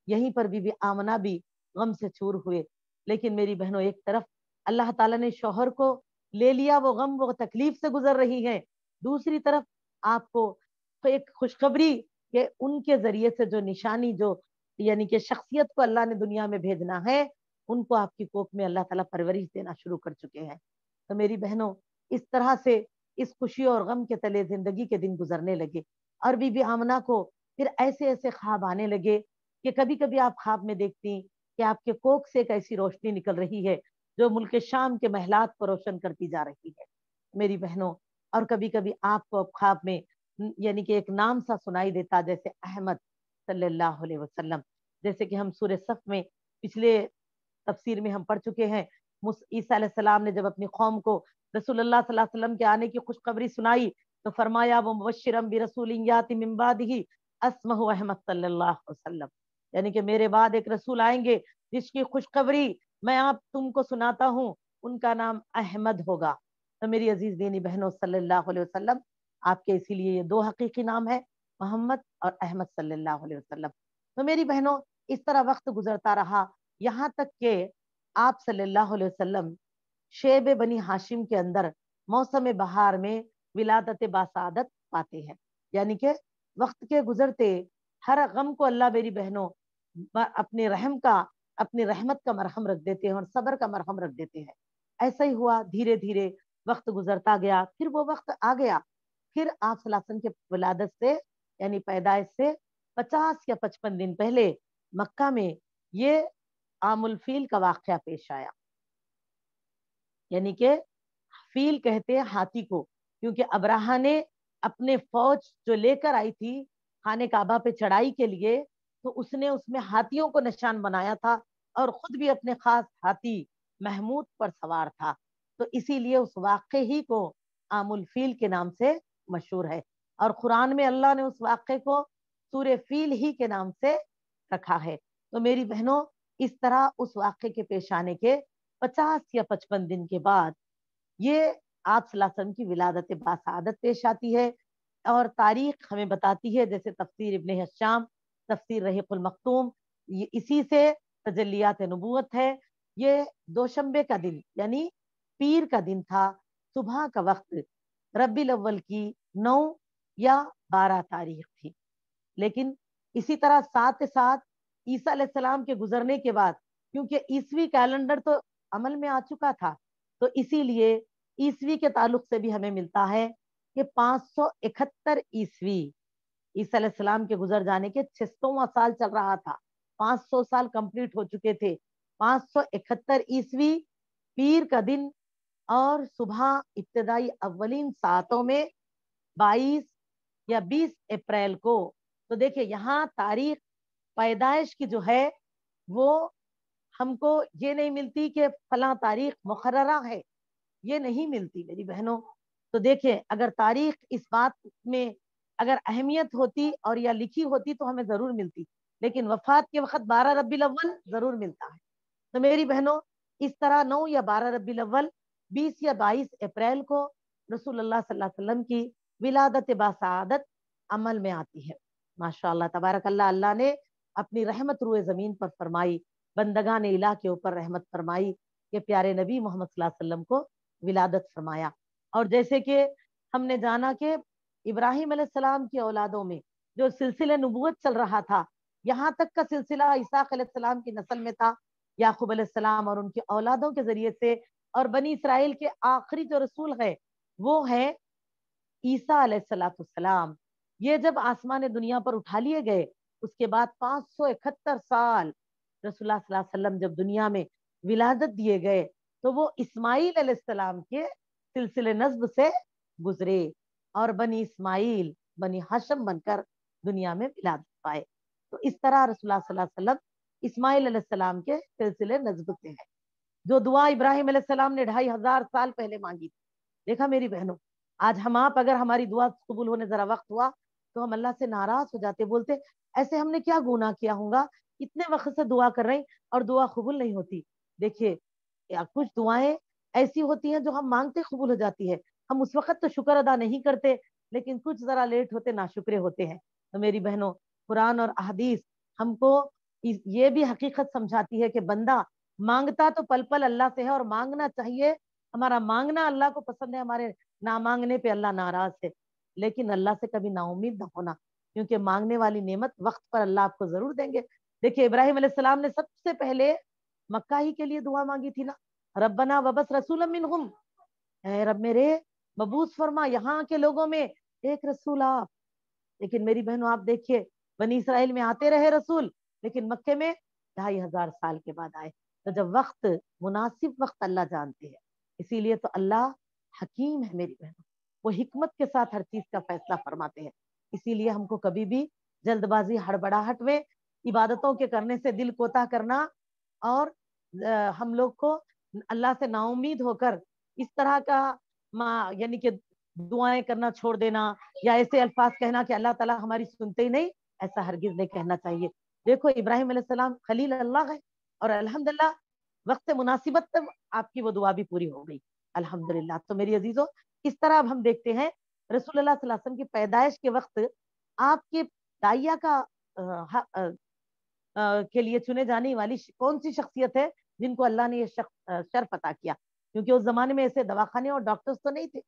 یہیں پر بی بی آمنہ بھی غم سے چور ہوئے. لیکن میری بہنوں ایک طرف अल्लाह ताला ने शौहर को ले लिया, वो गम वो तकलीफ से गुजर रही है, दूसरी तरफ आपको एक खुशखबरी कि उनके जरिए से जो निशानी, जो यानी कि शख्सियत को अल्लाह ने दुनिया में भेजना है, उनको आपकी कोख में अल्लाह ताला परवरिश देना शुरू कर चुके हैं। तो मेरी बहनों, इस तरह से इस खुशी और गम के तले जिंदगी के दिन गुजरने लगे। और बीबी आमना को फिर ऐसे ऐसे ख्वाब आने लगे कि कभी कभी आप ख्वाब में देखती कि आपके कोख से एक ऐसी रोशनी निकल रही है जो मुल्क शाम के महलात को रोशन करती जा रही है मेरी बहनों। और कभी कभी आपको ख्वाब में यानी कि एक नाम सा सुनाई देता, जैसे अहमद सल्लल्लाहु अलैहि वसल्लम। जैसे कि हम सूरह सफ में पिछले तफसीर में हम पढ़ चुके हैं, ईसा अलैहिस्सलाम ने जब अपनी कौम को रसूलुल्लाह सल्लल्लाहु अलैहि वसल्लम के आने की खुशखबरी सुनाई तो फरमाया वो मुबश्शिरम बिरसूलिन याति मिन बादिही अस्महु अहमद सल्लल्लाहु अलैहि वसल्लम, यानी कि मेरे बाद एक रसूल आएंगे जिसकी खुशखबरी मैं आप तुमको सुनाता हूँ, उनका नाम अहमद होगा। तो मेरी अजीज दीनी बहनों, सल्लल्लाहु अलैहि वसल्लम आपके इसीलिए ये दो हकीकी नाम है, मोहम्मद और अहमद सल्लल्लाहु अलैहि वसल्लम। तो मेरी बहनों, इस तरह वक्त गुजरता रहा, यहाँ तक के आप सल्लल्लाहु अलैहि वसल्लम शेब बनी हाशिम के अंदर मौसम बहार में विलादत बासादत पाते हैं। यानी कि वक्त के गुजरते हर गम को अल्लाह मेरी बहनों अपने रहम का, अपनी रहमत का मरहम रख देते हैं और सब्र का मरहम रख देते हैं। ऐसा ही हुआ, धीरे धीरे वक्त गुजरता गया, फिर वो वक्त आ गया, फिर आप सल्लल्लाहु अलैहि वसल्लम के विलादत से यानी पैदाइश से 50 या 55 दिन पहले मक्का में ये आमुल फील का वाकया पेश आया। यानी कि फील कहते हैं हाथी को, क्योंकि अब्राहा ने अपने फौज जो लेकर आई थी खाने काबा पे चढ़ाई के लिए, तो उसने उसमें हाथियों को निशान बनाया था और खुद भी अपने खास हाथी महमूद पर सवार था। तो इसीलिए उस वाक़े ही को आमुल फील के नाम से मशहूर है, और कुरान में अल्लाह ने उस वाक़े को सूरे फील ही के नाम से रखा है। तो मेरी बहनों, इस तरह उस वाक़े के पेश आने के 50 या 55 दिन के बाद ये आप सल्लल्लाहु अलैहि वसल्लम की विलादत बासादत पेश आती है। और तारीख हमें बताती है, जैसे तफसीर इब्ने हश्शाम, तफसीर रहीकुल मख्तूम, ये इसी से तजल्लियात नबूवत है। ये दोशंबे का दिन यानी पीर का दिन था, सुबह का वक्त, रब्बिल अव्वल की 9 या 12 तारीख थी। लेकिन इसी तरह साथ साथ ईसा अलैहिस्सलाम के गुजरने के बाद, क्योंकि ईसवी कैलेंडर तो अमल में आ चुका था, तो इसीलिए ईसवी के ताल्लुक से भी हमें मिलता है कि 571 ईसवी, ईसा अलैहिस्सलाम के गुजर जाने के 600वां साल चल रहा था, 500 साल कंप्लीट हो चुके थे। 571 ईसवी पीर का दिन और सुबह इब्तदाई अव्वलीन सातों में 22 या 20 अप्रैल को, तो देखिए यहाँ तारीख पैदाइश की जो है वो हमको ये नहीं मिलती कि फला तारीख मुकर्ररा है, ये नहीं मिलती मेरी बहनों। तो देखिए, अगर तारीख इस बात में अगर अहमियत होती और या लिखी होती तो हमें जरूर मिलती, लेकिन वफात के वक्त 12 रब्बिल अव्वल जरूर मिलता है। तो मेरी बहनों, इस तरह 9 या 12 रब्बिल अव्वल, 20 या 22 अप्रैल को रसूलुल्लाह सल्लल्लाहु अलैहि वसल्लम की विलादत बासादत अमल में आती है। माशाअल्लाह तबारक अल्लाह, अल्लाह ने अपनी रहमत रूए जमीन पर फरमाई, बंदगान इलाह के ऊपर रहमत फरमाई कि प्यारे नबी मोहम्मद सल्लल्लाहु अलैहि वसल्लम को विलादत फरमाया। और जैसे कि हमने जाना कि इब्राहिम अलैहिस्सलाम की औलादों में जो सिलसिले नबूवत चल रहा था, यहाँ तक का सिलसिला इसाक अलैहिस्सलाम की नस्ल में था, याकूब अलैहिस्सलाम और उनकी औलादों के जरिए से, और बनी इसराइल के आखिरी जो रसूल है वो है ईसा अलैहिस्सलाम। ये जब आसमान दुनिया पर उठा लिए गए, उसके बाद 571 साल रसूलुल्लाह सल्लल्लाहु अलैहि वसल्लम जब दुनिया में विलादत दिए गए, तो वो इस्माइल अलैहिस्सलाम के सिलसिले नस्ब से गुजरे और बनी इस्माइल बनी हाशम बनकर दुनिया में विलादत पाए। तो इस तरह रसूलुल्लाह सल्लल्लाहु अलैहि वसल्लम इस्माइल अलैहिस्सलाम के सिलसिले नस्ब से है। जो दुआ इब्राहिम अलैहिस्सलाम ने 2500 साल पहले मांगी थी, देखा मेरी बहनों, आज हम आप अगर हमारी दुआ कबूल होने जरा वक्त हुआ तो हम अल्लाह से नाराज हो जाते, बोलते ऐसे हमने क्या गुनाह किया होगा, इतने वक्त से दुआ कर रहे हैं और दुआ कबूल नहीं होती। देखिए, कुछ दुआएं ऐसी होती हैं जो हम मांगते कबूल हो जाती है, हम उस वक्त तो शुक्र अदा नहीं करते, लेकिन कुछ जरा लेट होते नाशुक्रे होते हैं। तो मेरी बहनों, कुरान और अहदीस हमको ये भी हकीकत समझाती है कि बंदा मांगता तो पल पल अल्लाह से है और मांगना चाहिए, हमारा मांगना अल्लाह को पसंद है, हमारे ना मांगने पे अल्लाह नाराज है। लेकिन अल्लाह से कभी नाउम्मीद ना होना, क्योंकि मांगने वाली नेमत वक्त पर अल्लाह आपको जरूर देंगे। देखिए इब्राहिम अलैहिस्सलाम ने सबसे पहले मक्का ही के लिए दुआ मांगी थी ना, रब्बना वबस रसूलन मिनहुम, ऐ रब मेरे मबूस फरमा यहाँ के लोगों में एक रसूल आप। लेकिन मेरी बहनों आप देखिए, बनी इसराइल में आते रहे रसूल, लेकिन मक्के में 2500 साल के बाद आए। तो जब वक्त मुनासिब वक्त अल्लाह जानते हैं, इसीलिए तो अल्लाह हकीम है मेरी बहनों, वो हिकमत के साथ हर चीज का फैसला फरमाते हैं। इसीलिए हमको कभी भी जल्दबाजी हड़बड़ाहट में इबादतों के करने से दिल कोता करना, और हम लोग को अल्लाह से नाउम्मीद होकर इस तरह का यानी कि दुआएं करना छोड़ देना, या ऐसे अल्फाज कहना कि अल्लाह ताला हमारी सुनते ही नहीं, ऐसा हरगिज नहीं कहना चाहिए। देखो इब्राहिम अलैहिस्सलाम खलील अल्लाह है, और अल्हम्दुलिल्लाह वक्त मुनासिबत तक आपकी वो दुआ भी पूरी हो गई, अल्हम्दुलिल्लाह। तो मेरी अजीजों, इस तरह अब हम देखते हैं रसूलुल्लाह सल्लल्लाहु अलैहि वसल्लम की पैदाइश के वक्त आपके दाइया का के लिए चुने जाने वाली कौन सी शख्सियत है जिनको अल्लाह ने ये शर्फ अता किया, क्योंकि उस जमाने में ऐसे दवाखाने और डॉक्टर्स तो नहीं थे।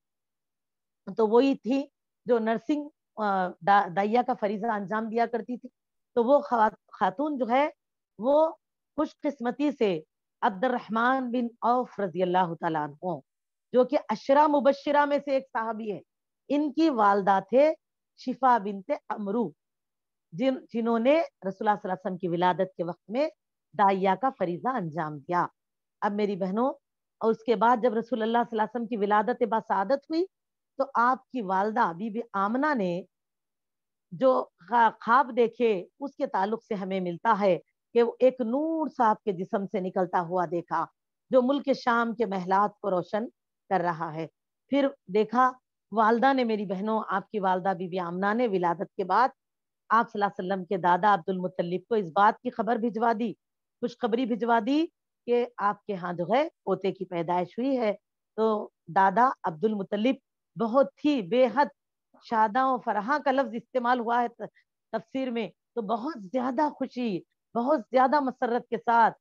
तो वही थी जो नर्सिंग दाइया का फरीजा अंजाम दिया करती थी। तो वो खातून जो है वो खुशकिस्मती से अब्दुर्रहमान बिन औफ रजी अल्लाह तआला अन्हु, जो कि अशरा मुबशरा में से एक साहबी है, इनकी वालदा थे शिफा बिनते अमरू, जिन्होंने रसूलुल्लाह सल्लल्लाहु अलैहि वसल्लम की विलादत के वक्त में दाइया का फरीजा अंजाम दिया। अब मेरी बहनों, और उसके बाद जब रसूलुल्लाह सल्लल्लाहु अलैहि वसल्लम की विलादत बासादत हुई, तो आपकी वालदा बीबी आमना ने जो ख्वाब देखे उसके ताल्लुक से हमें मिलता है कि वो एक नूर साहब के जिस्म से निकलता हुआ देखा, जो मुल्क शाम के महलात को रोशन कर रहा है। फिर देखा वालदा ने, मेरी बहनों आपकी वालदा बीबी आमना ने विलादत के बाद आप सल्लल्लाहु अलैहि वसल्लम के दादा अब्दुल मुत्तलिब को इस बात की खबर भिजवा दी, खुशखबरी भिजवा दी कि आपके यहाँ जो है पोते की पैदाइश हुई है। तो दादा अब्दुल मुत्तलिब बहुत ही बेहद शादा और फरहा का लफ्ज इस्तेमाल हुआ है तफसीर में, तो बहुत ज्यादा खुशी, बहुत ज्यादा मसरत के साथ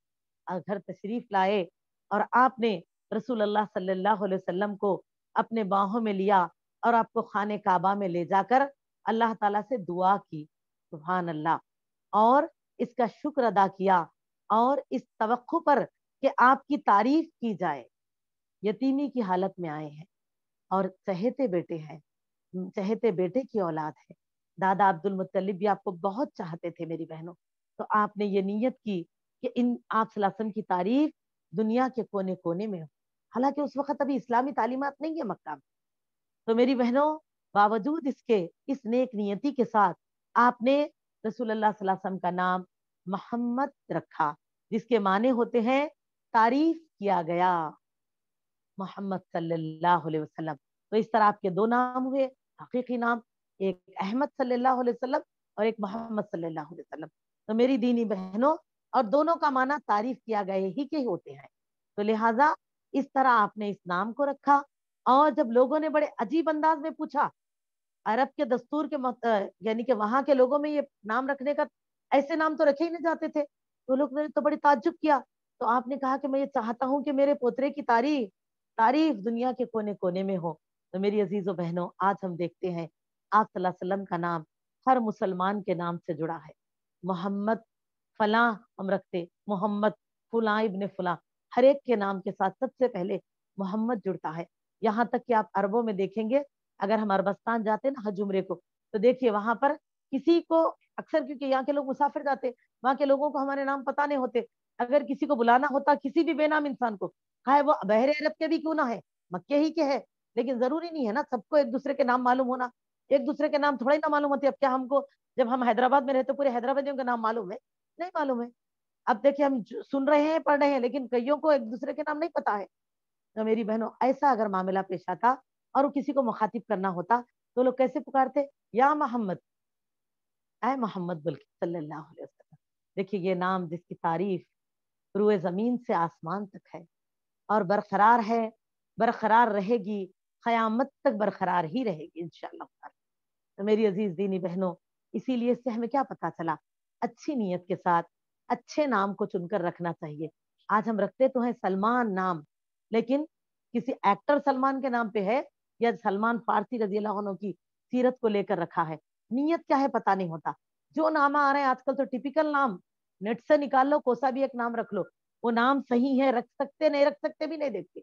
घर तशरीफ लाए, और आपने रसूलुल्लाह सल्लल्लाहु अलैहि वसल्लम को अपने बाहों में लिया और आपको खाने काबा में ले जाकर अल्लाह ताला से दुआ की, सुभान अल्लाह, और इसका शुक्र अदा किया, और इस तवक्कु पर कि आपकी तारीफ की जाए। यतीमी की हालत में आए हैं और चहेते बेटे हैं, चहेते बेटे की औलाद है। दादा अब्दुल मुत्तलिब भी आपको बहुत चाहते थे मेरी बहनों। तो आपने ये नीयत की कि इन आप सल्लल्लाहु अलैहि वसल्लम की तारीफ दुनिया के कोने कोने में हो। हालांकि उस वक्त अभी इस्लामी तालीमात नहीं है मक्का में। तो मेरी बहनों, बावजूद इसके इस नेक नियति के साथ आपने रसूलुल्लाह सल्लल्लाहु अलैहि वसल्लम का नाम मोहम्मद रखा, जिसके माने होते हैं तारीफ किया गया, मोहम्मद सल्लल्लाहु अलैहि वसल्लम। तो इस तरह आपके दो नाम हुए, हकीकी नाम, एक अहमद सल्लल्लाहु अलैहि वसल्लम और एक मोहम्मद सल्लल्लाहु अलैहि वसल्लम। तो मेरी दीनी बहनों, और दोनों का माना तारीफ किया गए ही के होते हैं। तो लिहाजा इस तरह आपने इस नाम को रखा। और जब लोगों ने बड़े अजीब अंदाज में पूछा, अरब के दस्तूर के यानी कि वहां के लोगों में ये नाम रखने का, ऐसे नाम तो रखे ही नहीं जाते थे, तो लोग ने तो बड़ी ताज्जुब किया। तो आपने कहा कि मैं ये चाहता हूं कि मेरे पोतरे की तारीफ तारीफ दुनिया के कोने कोने में हो। तो मेरी अजीजों बहनों, आज हम देखते हैं आप सल्लल्लाहु अलैहि वसल्लम का नाम हर मुसलमान के नाम से जुड़ा है। मोहम्मद फलां हम रखते, मोहम्मद फलां इब्ने फलां, हर एक के नाम के साथ सबसे पहले मोहम्मद जुड़ता है। यहाँ तक कि आप अरबों में देखेंगे, अगर हम अरबस्तान जाते हैं ना हज उम्रे को, तो देखिए वहां पर किसी को अक्सर, क्योंकि यहाँ के लोग मुसाफिर जाते, वहां के लोगों को हमारे नाम पता नहीं होते, अगर किसी को बुलाना होता किसी भी बेनाम इंसान को, चाहे वो बहरे अरब के भी क्यों ना है, मक्के ही के है, लेकिन जरूरी नहीं है ना सबको एक दूसरे के नाम मालूम होना। एक दूसरे के नाम थोड़ा ही ना मालूम होती। अब क्या हमको, जब हम हैदराबाद में रहते पूरे हैदराबादियों के नाम मालूम है? नहीं मालूम है। अब देखिए हम सुन रहे हैं पढ़ रहे हैं, लेकिन कईयों को एक दूसरे के नाम नहीं पता है। तो मेरी बहनों, ऐसा अगर मामला पेश आता और वो किसी को मुखातिब करना होता, तो लोग कैसे पुकारते? या मोहम्मद, ऐ मोहम्मद बोल के सल्लल्लाहु अलैहि वसल्लम। देखिए ये नाम जिसकी तारीफ रूए जमीन से आसमान तक है और बरकरार है, बरकरार रहेगी, कयामत तक बरकरार ही रहेगी इंशाअल्लाह। तो मेरी अजीज दीनी बहनों, इसीलिए इससे हमें क्या पता चला? अच्छी नीयत के साथ अच्छे नाम को चुनकर रखना चाहिए। आज हम रखते तो हैं सलमान नाम, लेकिन किसी एक्टर सलमान के नाम पे है या सलमान फारसी रजी अल्लाह अन्हु की सीरत को लेकर रखा है, नीयत क्या है पता नहीं होता। जो नाम आ रहे हैं आजकल तो टिपिकल नाम, नेट से निकाल लो, कोसा भी एक नाम रख लो, वो नाम सही है, रख सकते नहीं रख सकते भी नहीं देखते।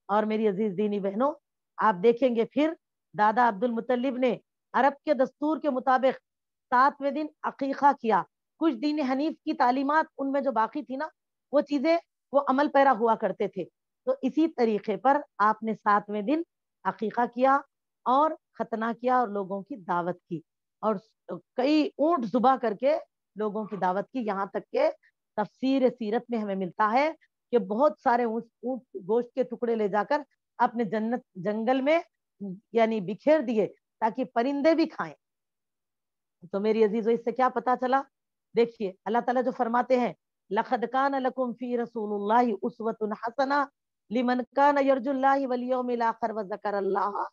और मेरी अजीज दीनी बहनों, आप देखेंगे फिर दादा अब्दुल मुतल्लिब ने अरब के दस्तूर के मुताबिक 7वें दिन अकीका किया। कुछ दीन हनीफ की तालीमात उनमें जो बाकी थी ना, वो चीजें वो अमल पैरा हुआ करते थे। तो इसी तरीके पर आपने 7वें दिन अकीका किया और खतना किया और लोगों की दावत की, और कई ऊंट जुबा करके लोगों की दावत की। यहाँ तक के तफसीर सीरत में हमें मिलता है कि बहुत सारे ऊंट गोश्त के टुकड़े ले जाकर अपने जन्नत जंगल में यानी बिखेर दिए ताकि परिंदे भी खाएं। तो मेरी अजीजों, इससे क्या पता चला? देखिए अल्लाह ताला जो फरमाते हैं, लक़द कान लकुम फी रसूलिल्लाहि उस्वतुन हसना लिमन कान यरजुल्लाहि वल यौमिल आखिर व ज़करल्लाह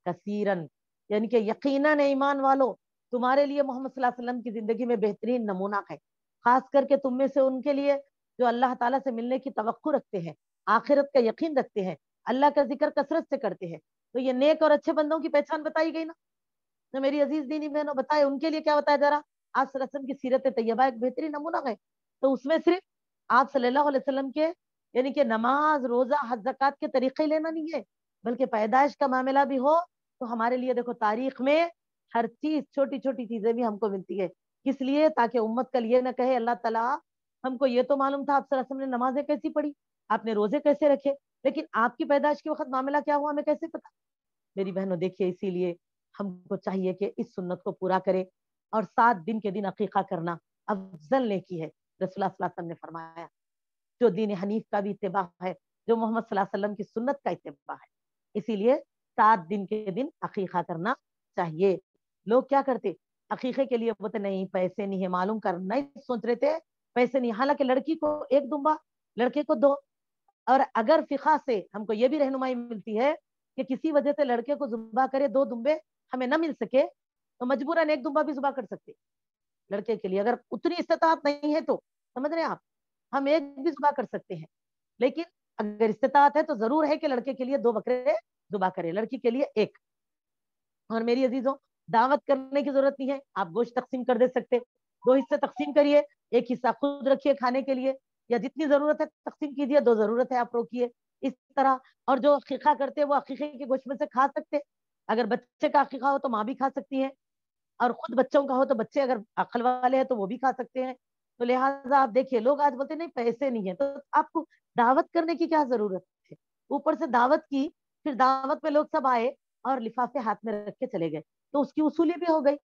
कसीरन, यानी कि यकीनन ईमान वालों, तुम्हारे लिए मोहम्मद सल्लल्लाहु अलैहि वसल्लम की जिंदगी में बेहतरीन नमूना है, खास करके तुम में से उनके लिए जो अल्लाह ताला से मिलने की तवक्कु रखते हैं, आखिरत का यकीन रखते हैं, अल्लाह का जिक्र कसरत से करते हैं। तो ये नेक और अच्छे बंदों की पहचान बताई गई ना। तो मेरी अजीज दीनी बहनों, बताए उनके लिए क्या बताया जा रहा? आप सल्लल्लाहु अलैहि वसल्लम की सीरत तैयबा एक बेहतरीन नमूना है। तो उसमें सिर्फ आप सल्लल्लाहु अलैहि वसल्लम के यानी कि नमाज रोजा हज ज़कात के तरीके लेना नहीं है, बल्कि पैदाइश का मामला भी हो तो हमारे लिए देखो तारीख में हर चीज, छोटी छोटी चीजें भी हमको मिलती है। किस लिए? ताकि उम्मत कल ये ना कहे अल्लाह ताला हमको ये तो मालूम था आप सल्लल्लाहु अलैहि वसल्लम ने नमाजें कैसी पढ़ी, आपने रोजे कैसे रखे, लेकिन आपकी पैदाइश के वक्त मामला क्या हुआ हमें कैसे पता? मेरी बहनों देखिए, इसीलिए हमको चाहिए कि इस सुन्नत को पूरा करें। और 7 दिन के दिन अकीका करना अफजल नेकी है। रसूलुल्लाह सल्लल्लाहु अलैहि वसल्लम ने फरमाया, जो दीन हनीफ का भी इत्तिबा है, जो मोहम्मद सल्लल्लाहु अलैहि वसल्लम की सुन्नत का इत्तिबा है, इसीलिए 7 दिन के दिन अकीका करना चाहिए। लोग क्या करते, अकीके के लिए बोलते नहीं पैसे नहीं है, मालूम कर नहीं सोच रहे थे पैसे नहीं, हालांकि लड़की को एक दुम्बा, लड़के को 2। और अगर फिका से हमको ये भी रहनुमाई मिलती है कि किसी वजह से लड़के को जुबा करे 2 दुम्बे हमें न मिल सके, तो मजबूरन 1 दुम्बा भी जुबा कर सकते लड़के के लिए, अगर उतनी इस्तेताअत नहीं है तो। समझ रहे हैं आप? हम 1 भी जुबा कर सकते हैं, लेकिन अगर इस्तेताअत है तो जरूर है कि लड़के के लिए 2 बकरे जुबा करे, लड़की के लिए 1। और मेरी अजीजों, दावत करने की जरूरत नहीं है, आप गोश्त तकसीम कर दे सकते, 2 हिस्से तकसीम करिए, 1 हिस्सा खुद रखिए खाने के लिए, या जितनी जरूरत है तकसीम कीजिए, 2 जरूरत है आप रोकिए, इस तरह। और जो अकीका करते हैं वो अकीके के गोश्त में से खा सकते, अगर बच्चे का अकीका हो तो माँ भी खा सकती है, और खुद बच्चों का हो तो बच्चे अगर अकल वाले हैं तो वो भी खा सकते हैं। तो लिहाजा आप देखिए, लोग आज बोलते नहीं पैसे नहीं है, तो आपको दावत करने की क्या जरूरत है? ऊपर से दावत की, फिर दावत में लोग सब आए और लिफाफे हाथ में रख के चले गए, तो उसकी उसूली भी हो गई।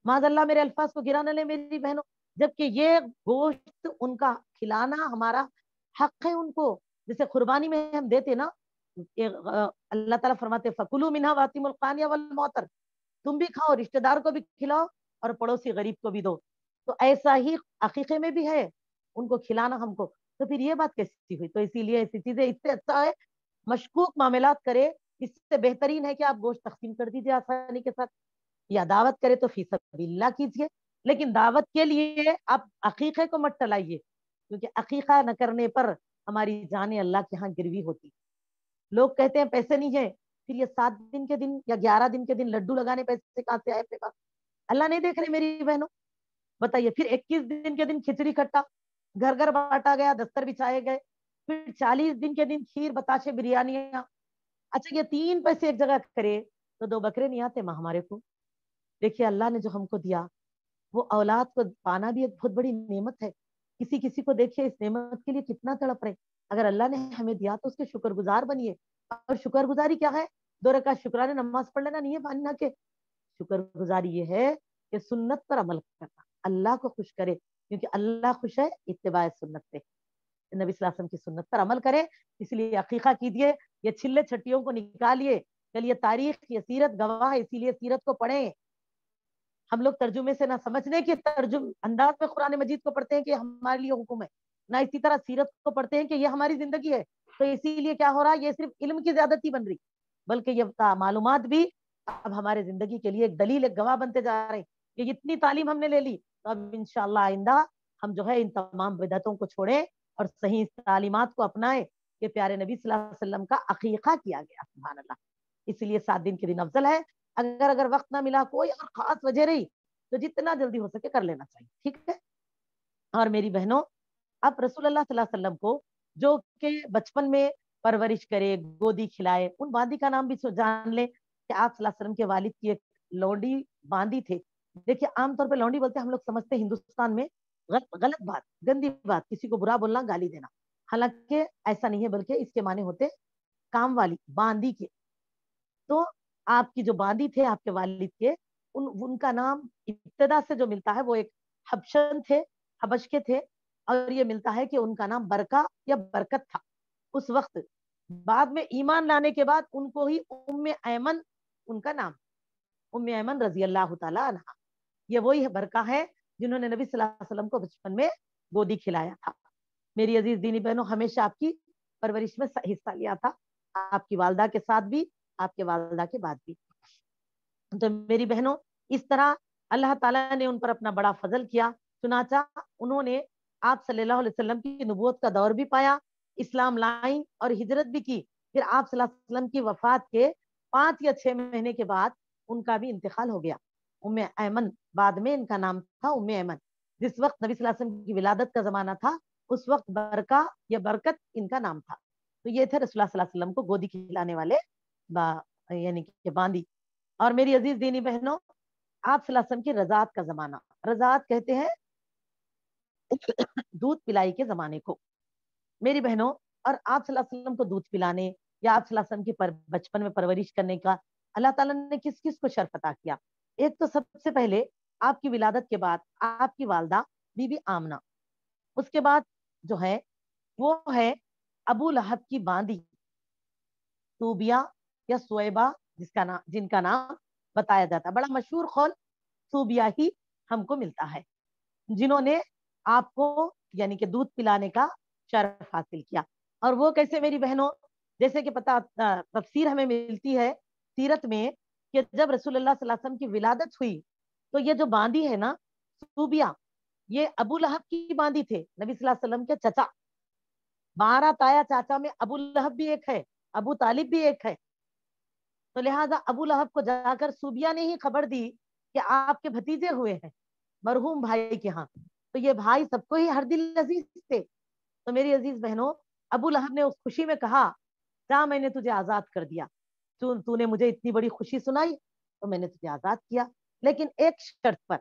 माजल्ला मेरे अल्फाज को गिरा न ले मेरी बहनों, जबकि ये गोश्त उनका खिलाना हमारा हक है उनको, जैसे कुर्बानी में हम देते ना, अल्लाह ताला फरमाते फकुलू मिन्हा वातिमुल कानिया वल मौतर, तुम भी खाओ, रिश्तेदार को भी खिलाओ और पड़ोसी गरीब को भी दो। तो ऐसा ही अकीके में भी है, उनको खिलाना हमको। तो फिर ये बात कैसी हुई? तो इसीलिए ऐसी चीजें, इससे अच्छा है मशकूक मामलात करे, इससे बेहतरीन है कि आप गोश्त तकसीम कर दीजिए आसानी के साथ, या दावत करे तो फी सबिल्लाह कीजिए, लेकिन दावत के लिए आप अकीके को मत टलाइए, क्योंकि अकीका न करने पर हमारी जाने अल्लाह के यहाँ गिरवी होती। लोग कहते हैं पैसे नहीं है, फिर ये 7 दिन के दिन या 11 दिन के दिन लड्डू लगाने पैसे कहाँ से आए अपने पास? अल्लाह नहीं देख रहे मेरी बहनों? बताइए। फिर 21 दिन के दिन खिचड़ी खट्टा घर घर बांटा गया, दस्तर बिछाए गए, फिर 40 दिन के दिन खीर बताशे बिरयानियां। अच्छा, ये 3 पैसे एक जगह करे तो 2 बकरे नहीं आते माँ हमारे को? देखिए, अल्लाह ने जो हमको दिया, वो औलाद को पाना भी एक बहुत बड़ी नेमत है। किसी किसी को देखिए इस नेमत के लिए कितना तड़प रहे। अगर अल्लाह ने हमें दिया तो उसके शुक्रगुजार बनिए। और शुक्रगुजारी क्या है? 2 रकात शुक्राने नमाज पढ़ लेना नहीं है मानना के। शुक्रगुजारी ये है कि सुन्नत पर अमल करना, अल्लाह को खुश करे, क्योंकि अल्लाह खुश है इत्तिबा सुन्नत से। नबी सल्लल्लाहु अलैहि वसल्लम की सुन्नत पर अमल करे, इसलिए अकीका कीजिए, ये छिल्ले छट्टियों को निकालिए। चलिए, तारीख ये सीरत गवाह है, इसीलिए सीरत को पढ़ें। हम लोग तर्जुमे से ना समझने के तर्जुम अंदाज में कुरान मजीद को पढ़ते हैं कि हमारे लिए हुक्म है, ना इसी तरह सीरत को पढ़ते हैं कि ये हमारी जिंदगी है। तो इसीलिए क्या हो रहा है, ये सिर्फ इल्म की ज्यादती बन रही, बल्कि ये मालूमात भी अब हमारे जिंदगी के लिए एक दलील, एक गवाह बनते जा रहे हैं कि इतनी तालीम हमने ले ली, तो अब इंशाअल्लाह आइंदा हम जो है इन तमाम बिदअतों को छोड़ें اور صحیح تعلیمات کو اپنائے کہ پیارے نبی صلی اللہ علیہ وسلم کا عقیقہ کیا گیا. سبحان اللہ. اس لیے 7 دن کے دن افضل ہے. اگر وقت نہ ملا, کوئی اور خاص وجہ رہی, تو جتنا جلدی ہو سکے کر لینا چاہیے. ٹھیک ہے. اور میری بہنوں, اب رسول اللہ صلی اللہ علیہ وسلم کو جو کہ بچپن میں پرورش کرے, گودی کھلائے, ان باندی کا نام بھی جان لیں کہ آپ صلی اللہ علیہ وسلم کے والد کی ایک لونڈی باندی تھے. دیکھیے عام طور پہ لونڈی بولتے ہیں, ہم لوگ سمجھتے ہیں ہندوستان میں غلط بات, گندی بات, کسی کو برا بولنا, گالی دینا. حالانکہ ایسا نہیں ہے, بلکہ اس کے معنی ہوتے کام والی, باندی کے. تو آپ کی جو باندی تھے آپ کے والد کے, ان کا نام ابتدا سے جو ملتا ہے وہ ایک حبشن تھے, حبش کے تھے, اور یہ ملتا ہے کہ ان کا نام برکہ یا برکت تھا اس وقت. بعد میں ایمان لانے کے بعد ان کو ہی ام ایمن ان کا نام, ام ایمن رضی اللہ تعالیٰ عنہ. یہ وہی برکہ ہے جنہوں نے نبی صلی اللہ علیہ وسلم کو بچپن میں گودی کھلایا تھا. میری عزیز دینی بہنوں, ہمیشہ آپ کی پرورش میں حصہ لیا تھا, آپ کی والدہ کے ساتھ بھی, آپ کے والدہ کے بعد بھی. تو میری بہنوں, اس طرح اللہ تعالیٰ نے ان پر اپنا بڑا فضل کیا. چنانچہ انہوں نے آپ صلی اللہ علیہ وسلم کی نبوت کا دور بھی پایا, اسلام لائیں اور ہجرت بھی کی. پھر آپ صلی اللہ علیہ وسلم کی وفات کے 5 یا 6 مہینے کے بعد ان کا بھی انتقال ہو گیا. ام ایمن, بعد میں ان کا نام تھا ام ایمن. جس وقت نبی صلی اللہ علیہ وسلم کی ولادت کا زمانہ تھا, اس وقت برکہ یا برکت ان کا نام تھا. تو یہ تھے رسول اللہ صلی اللہ علیہ وسلم کو گودی کھلانے والے یعنی کہ باندی. اور میری عزیز دینی بہنوں, آپ صلی اللہ علیہ وسلم کی رضاعت کا زمانہ, رضاعت کہتے ہیں دودھ پلائی کے زمانے کو. میری بہنوں, اور آپ صلی اللہ علیہ وسلم کو دودھ پلانے یا آپ صلی اللہ علیہ وسلم کی بچپن میں پرورش کرنے کا اللہ تعالیٰ نے کس کس کو شرف عطا کیا. ایک تو سب سے پہلے آپ کی ولادت کے بعد آپ کی والدہ بی بی آمنہ, اس کے بعد جو ہے وہ ہے ابو لہب کی باندی صوبیہ یا سویبہ, جن کا نام بتایا جاتا. بڑا مشہور قول صوبیہ ہی ہم کو ملتا ہے, جنہوں نے آپ کو یعنی کہ دودھ پلانے کا شرف حاصل کیا. اور وہ کیسے میری بہنوں, جیسے کہ پتہ تفسیر ہمیں ملتی ہے سیرت میں کہ جب رسول اللہ صلی اللہ علیہ وسلم کی ولادت ہوئی تو یہ جو باندی ہے نا صوبیہ, یہ ابو لہب کی باندی تھے, نبی صلی اللہ علیہ وسلم کے چچا. 12 تایا چاچا میں ابو لہب بھی ایک ہے, ابو طالب بھی ایک ہے. تو لہٰذا ابو لہب کو جا کر صوبیہ نے ہی خبر دی کہ آپ کے بھتیجے ہوئے ہیں مرحوم بھائی کے ہاں. تو یہ بھائی سب کو ہی ہر دل عزیز تھے. تو میری عزیز بہنوں, ابو لہب نے اس خوشی میں کہا, جا میں نے تجھے آزاد کر دیا, تو نے مجھے اتنی بڑی خوشی سنائی تو میں نے تجھے آزاد کیا, لیکن ایک شرط پر.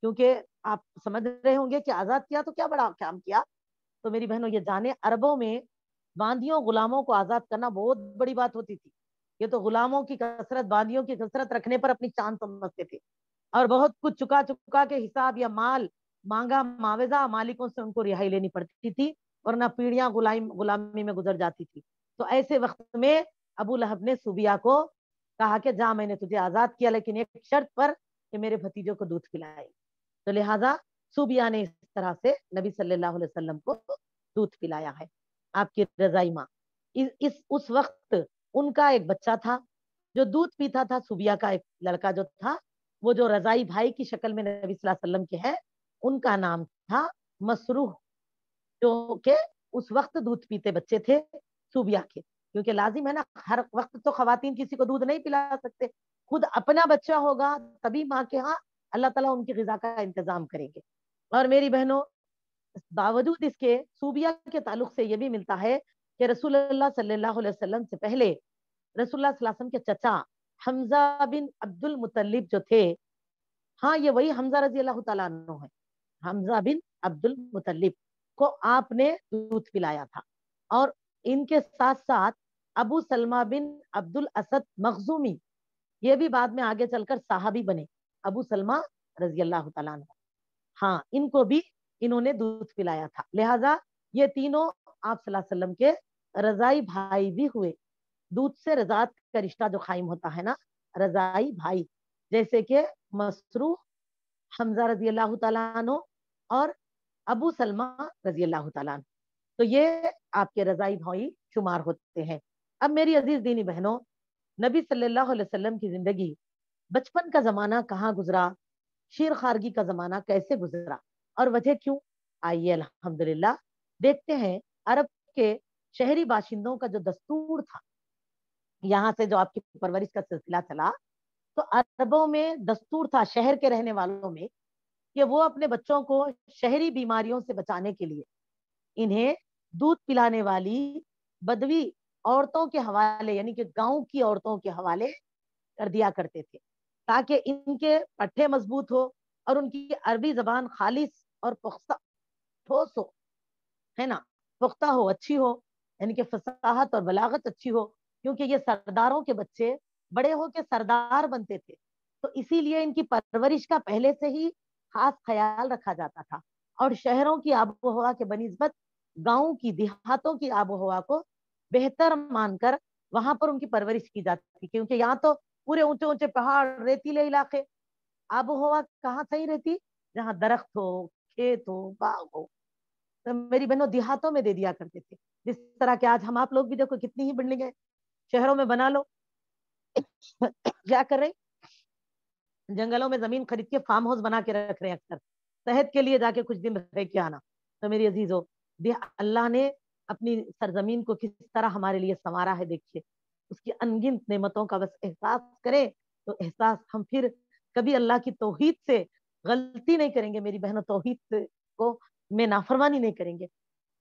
کیونکہ آپ سمجھ رہے ہوں گے کہ آزاد کیا تو کیا بڑا کام کیا. تو میری بہنوں یہ جانے, عربوں میں باندیوں غلاموں کو آزاد کرنا بہت بڑی بات ہوتی تھی. یہ تو غلاموں کی کثرت, باندیوں کی کثرت رکھنے پر اپنی چاند سمجھتے تھے, اور بہت کچھ چکا کے حساب یا مال مانگا معاوضہ مالکوں سے ان کو رہائی لینی پڑتی تھی, ورنہ پیڑیاں غلامی میں گزر جاتی تھی. تو ایسے وقت میں ابو لہب نے صوبیہ کو کہا کہ جا میں نے تجھے آزاد کیا, لیکن ایک شرط پر کہ میرے بھتیجوں کو دودھ پلائے. تو لہٰذا صوبیہ نے اس طرح سے نبی صلی اللہ علیہ وسلم کو دودھ پلایا ہے. آپ کی رضائی ماں, اس وقت ان کا ایک بچہ تھا جو دودھ پیتا تھا. صوبیہ کا ایک لڑکا جو تھا, وہ جو رضائی بھائی کی شکل میں نبی صلی اللہ علیہ وسلم کے ہے, ان کا نام تھا مسروح, جو کہ اس وقت دودھ پیتے بچے تھے صوبیہ کے. کیونکہ لازم ہے نا, ہر وقت تو خواتین کسی کو دودھ نہیں پلا سکتے, خود اپنا بچہ ہوگا تبھی ماں کے ہاں اللہ تعالیٰ ان کی غذا کا انتظام کریں گے. اور میری بہنوں, باوجود اس کے صوبیہ کے تعلق سے یہ بھی ملتا ہے کہ رسول اللہ صلی اللہ علیہ وسلم سے پہلے رسول اللہ صلی اللہ علیہ وسلم کے چچا حمزہ بن عبد المطلب جو تھے, ہاں یہ وہی حمزہ رضی اللہ تعالیٰ عنہ ہے, حمزہ بن عبد المطلب کو آپ نے دودھ پلایا تھا. اور ان کے ساتھ ساتھ ابو سلمہ بن عبد الاسد مخزومی, یہ بھی بعد میں آگے چل کر صحابی بنے, ابو سلمہ رضی اللہ تعالیٰ عنہ, ہاں ان کو بھی انہوں نے دودھ پلایا تھا. لہٰذا یہ تینوں آپ صلی اللہ علیہ وسلم کے رضائی بھائی بھی ہوئے. دودھ سے رضاعت کا رشتہ جو قائم ہوتا ہے نا, رضائی بھائی, جیسے کہ مسروح, حمزہ رضی اللہ تعالیٰ عنہ اور ابو سلمہ رضی اللہ تعالیٰ عنہ, تو یہ آپ کے رضائی بھائی شمار ہوتے ہیں. اب میری عزیز دینی بہنوں, نبی صلی اللہ علیہ وسلم کی زندگی, بچپن کا زمانہ کہاں گزرا, شیر خارگی کا زمانہ کیسے گزرا, اور وجہ کیوں, آئیے الحمدللہ देखते हैं अरब के शहरी बाशिंदों का जो दस्तूर था, यहाँ से जो आपकी परवरिश का सिलसिला चला, तो अरबों में दस्तूर था शहर के रहने वालों में कि वो अपने बच्चों को शहरी बीमारियों से बचाने के लिए इन्हें दूध पिलाने वाली बदवी औरतों के हवाले, यानी कि गांव की औरतों के हवाले कर दिया करते थे, ताकि इनके पट्टे मजबूत हो और उनकी अरबी जबान खालिस और पुख्ता ठोस हो, है ना, पुख्ता हो, अच्छी हो, यानी कि फसाहत और बलागत अच्छी हो, क्योंकि ये सरदारों के बच्चे बड़े हो के सरदार बनते थे। तो इसीलिए इनकी परवरिश का पहले से ही खास ख्याल रखा जाता था, और शहरों की आबो हवा के बनिस्बत गांव की, देहातों की आबो हवा को बेहतर मानकर वहां पर उनकी परवरिश की जाती थी, क्योंकि यहाँ तो पूरे ऊंचे ऊंचे पहाड़, रेतीले इलाके, आबो हवा कहाँ सही रहती, जहाँ दरख्त हो, खेत हो, बाग हो। तो मेरी बहनों देहातों में दे दिया करते थे, जिस तरह के आज हम आप लोग भी देखो कितनी ही बिल्डिंग शहरों में बना लो। क्या कर रहे, जंगलों में जमीन खरीद के फार्म हाउस बना के रख रहे हैं, अक्सर सेहत के लिए जाके कुछ दिन रह के आना। तो मेरी अजीजों, अल्लाह ने अपनी सरजमीन को किस तरह हमारे लिए संवारा है, देखिए उसकी अनगिनत नेमतों का बस एहसास करें तो एहसास हम फिर कभी अल्लाह की तौहीद से गलती नहीं करेंगे, मेरी बहनों, तौहीद को में नाफरमानी नहीं करेंगे।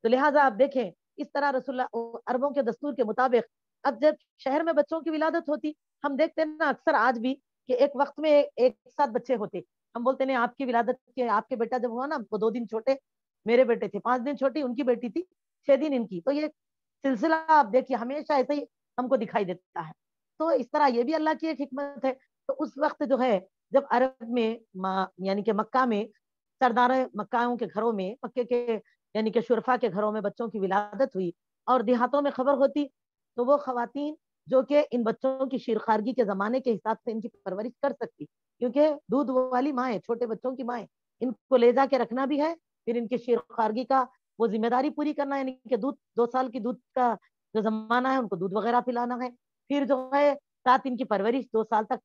तो लिहाजा आप देखें इस तरह रसूलुल्लाह अरबों के दस्तूर के मुताबिक अब जब शहर में बच्चों की विलादत होती, हम देखते हैं ना अक्सर आज भी कि एक वक्त में एक साथ बच्चे होते, हम बोलते हैं आपकी विलादत के, आपके बेटा जब हुआ ना वो 2 दिन छोटे मेरे बेटे थे, 5 दिन छोटी उनकी बेटी थी, 6 दिन इनकी। तो ये सिलसिला आप देखिए हमेशा ऐसे ही हमको दिखाई देता है। तो इस तरह ये भी अल्लाह की एक हिकमत है। तो उस वक्त जो है जब अरब में यानी कि मक्का में सरदार मक्काओं के घरों में, मक्के के यानी कि शुरफा के घरों में बच्चों की विलादत हुई और देहातों में खबर होती, तो वो खवातीन जो कि इन बच्चों की शीरखारगी के जमाने के हिसाब से इनकी परवरिश कर सकती, क्योंकि दूध वाली माएँ, छोटे बच्चों की माएँ, इनको ले जाके रखना भी है, फिर इनकी शीरखारगी का वो जिम्मेदारी पूरी करना है, यानी कि दूध 2 साल की दूध का जो जमाना है उनको दूध वगैरह पिलाना है, फिर जो है साथ इनकी परवरिश 2 साल तक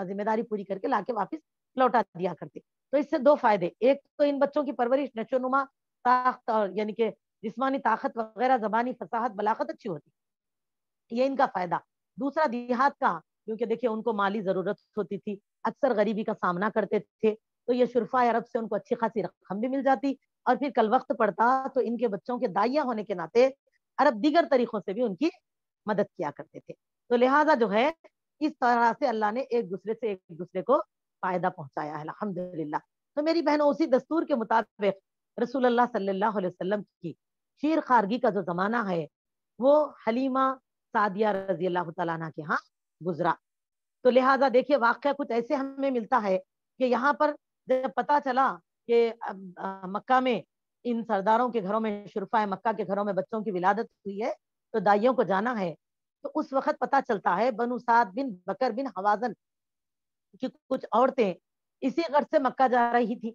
जिम्मेदारी पूरी करके लाके वापस लौटा दिया करते। तो इससे 2 फायदे, एक तो इन बच्चों की परवरिश नशोनुमा, ताकत और यानी कि जिस्मानी ताकत वगैरह, जबानी फसाहत, बलागत अच्छी होती, ये इनका फायदा। दूसरा देहात का, क्योंकि देखिए उनको माली जरूरत होती थी, अक्सर गरीबी का सामना करते थे, तो ये शुरफा अरब से उनको अच्छी खासी रकम भी मिल जाती, और फिर कल वक्त पड़ता तो इनके बच्चों के दाइया होने के नाते अरब दीगर तरीकों से भी उनकी मदद किया करते थे। तो लिहाजा जो है इस तरह से अल्लाह ने एक दूसरे से एक दूसरे को फायदा पहुंचाया है, अल्हम्दुलिल्लाह। तो मेरी बहनों, उसी दस्तूर के मुताबिक रसूलुल्लाह सल्लल्लाहु अलैहि वसल्लम की शीर खारगी का जो जमाना है वो हलीमा सादिया रजी अल्लाह तआला अन्हा के यहाँ गुजरा। तो लिहाजा देखिए वाकया कुछ ऐसे हमें मिलता है कि यहाँ पर जब पता चला कि मक्का में इन सरदारों के घरों में, शुरफा मक्का के घरों में बच्चों की विलादत हुई है, तो दाइयों को जाना है, तो उस वक्त पता चलता है बनु साद बिन बकर बिन हवाजन कि कुछ औरतें इसी घर से मक्का जा रही थी,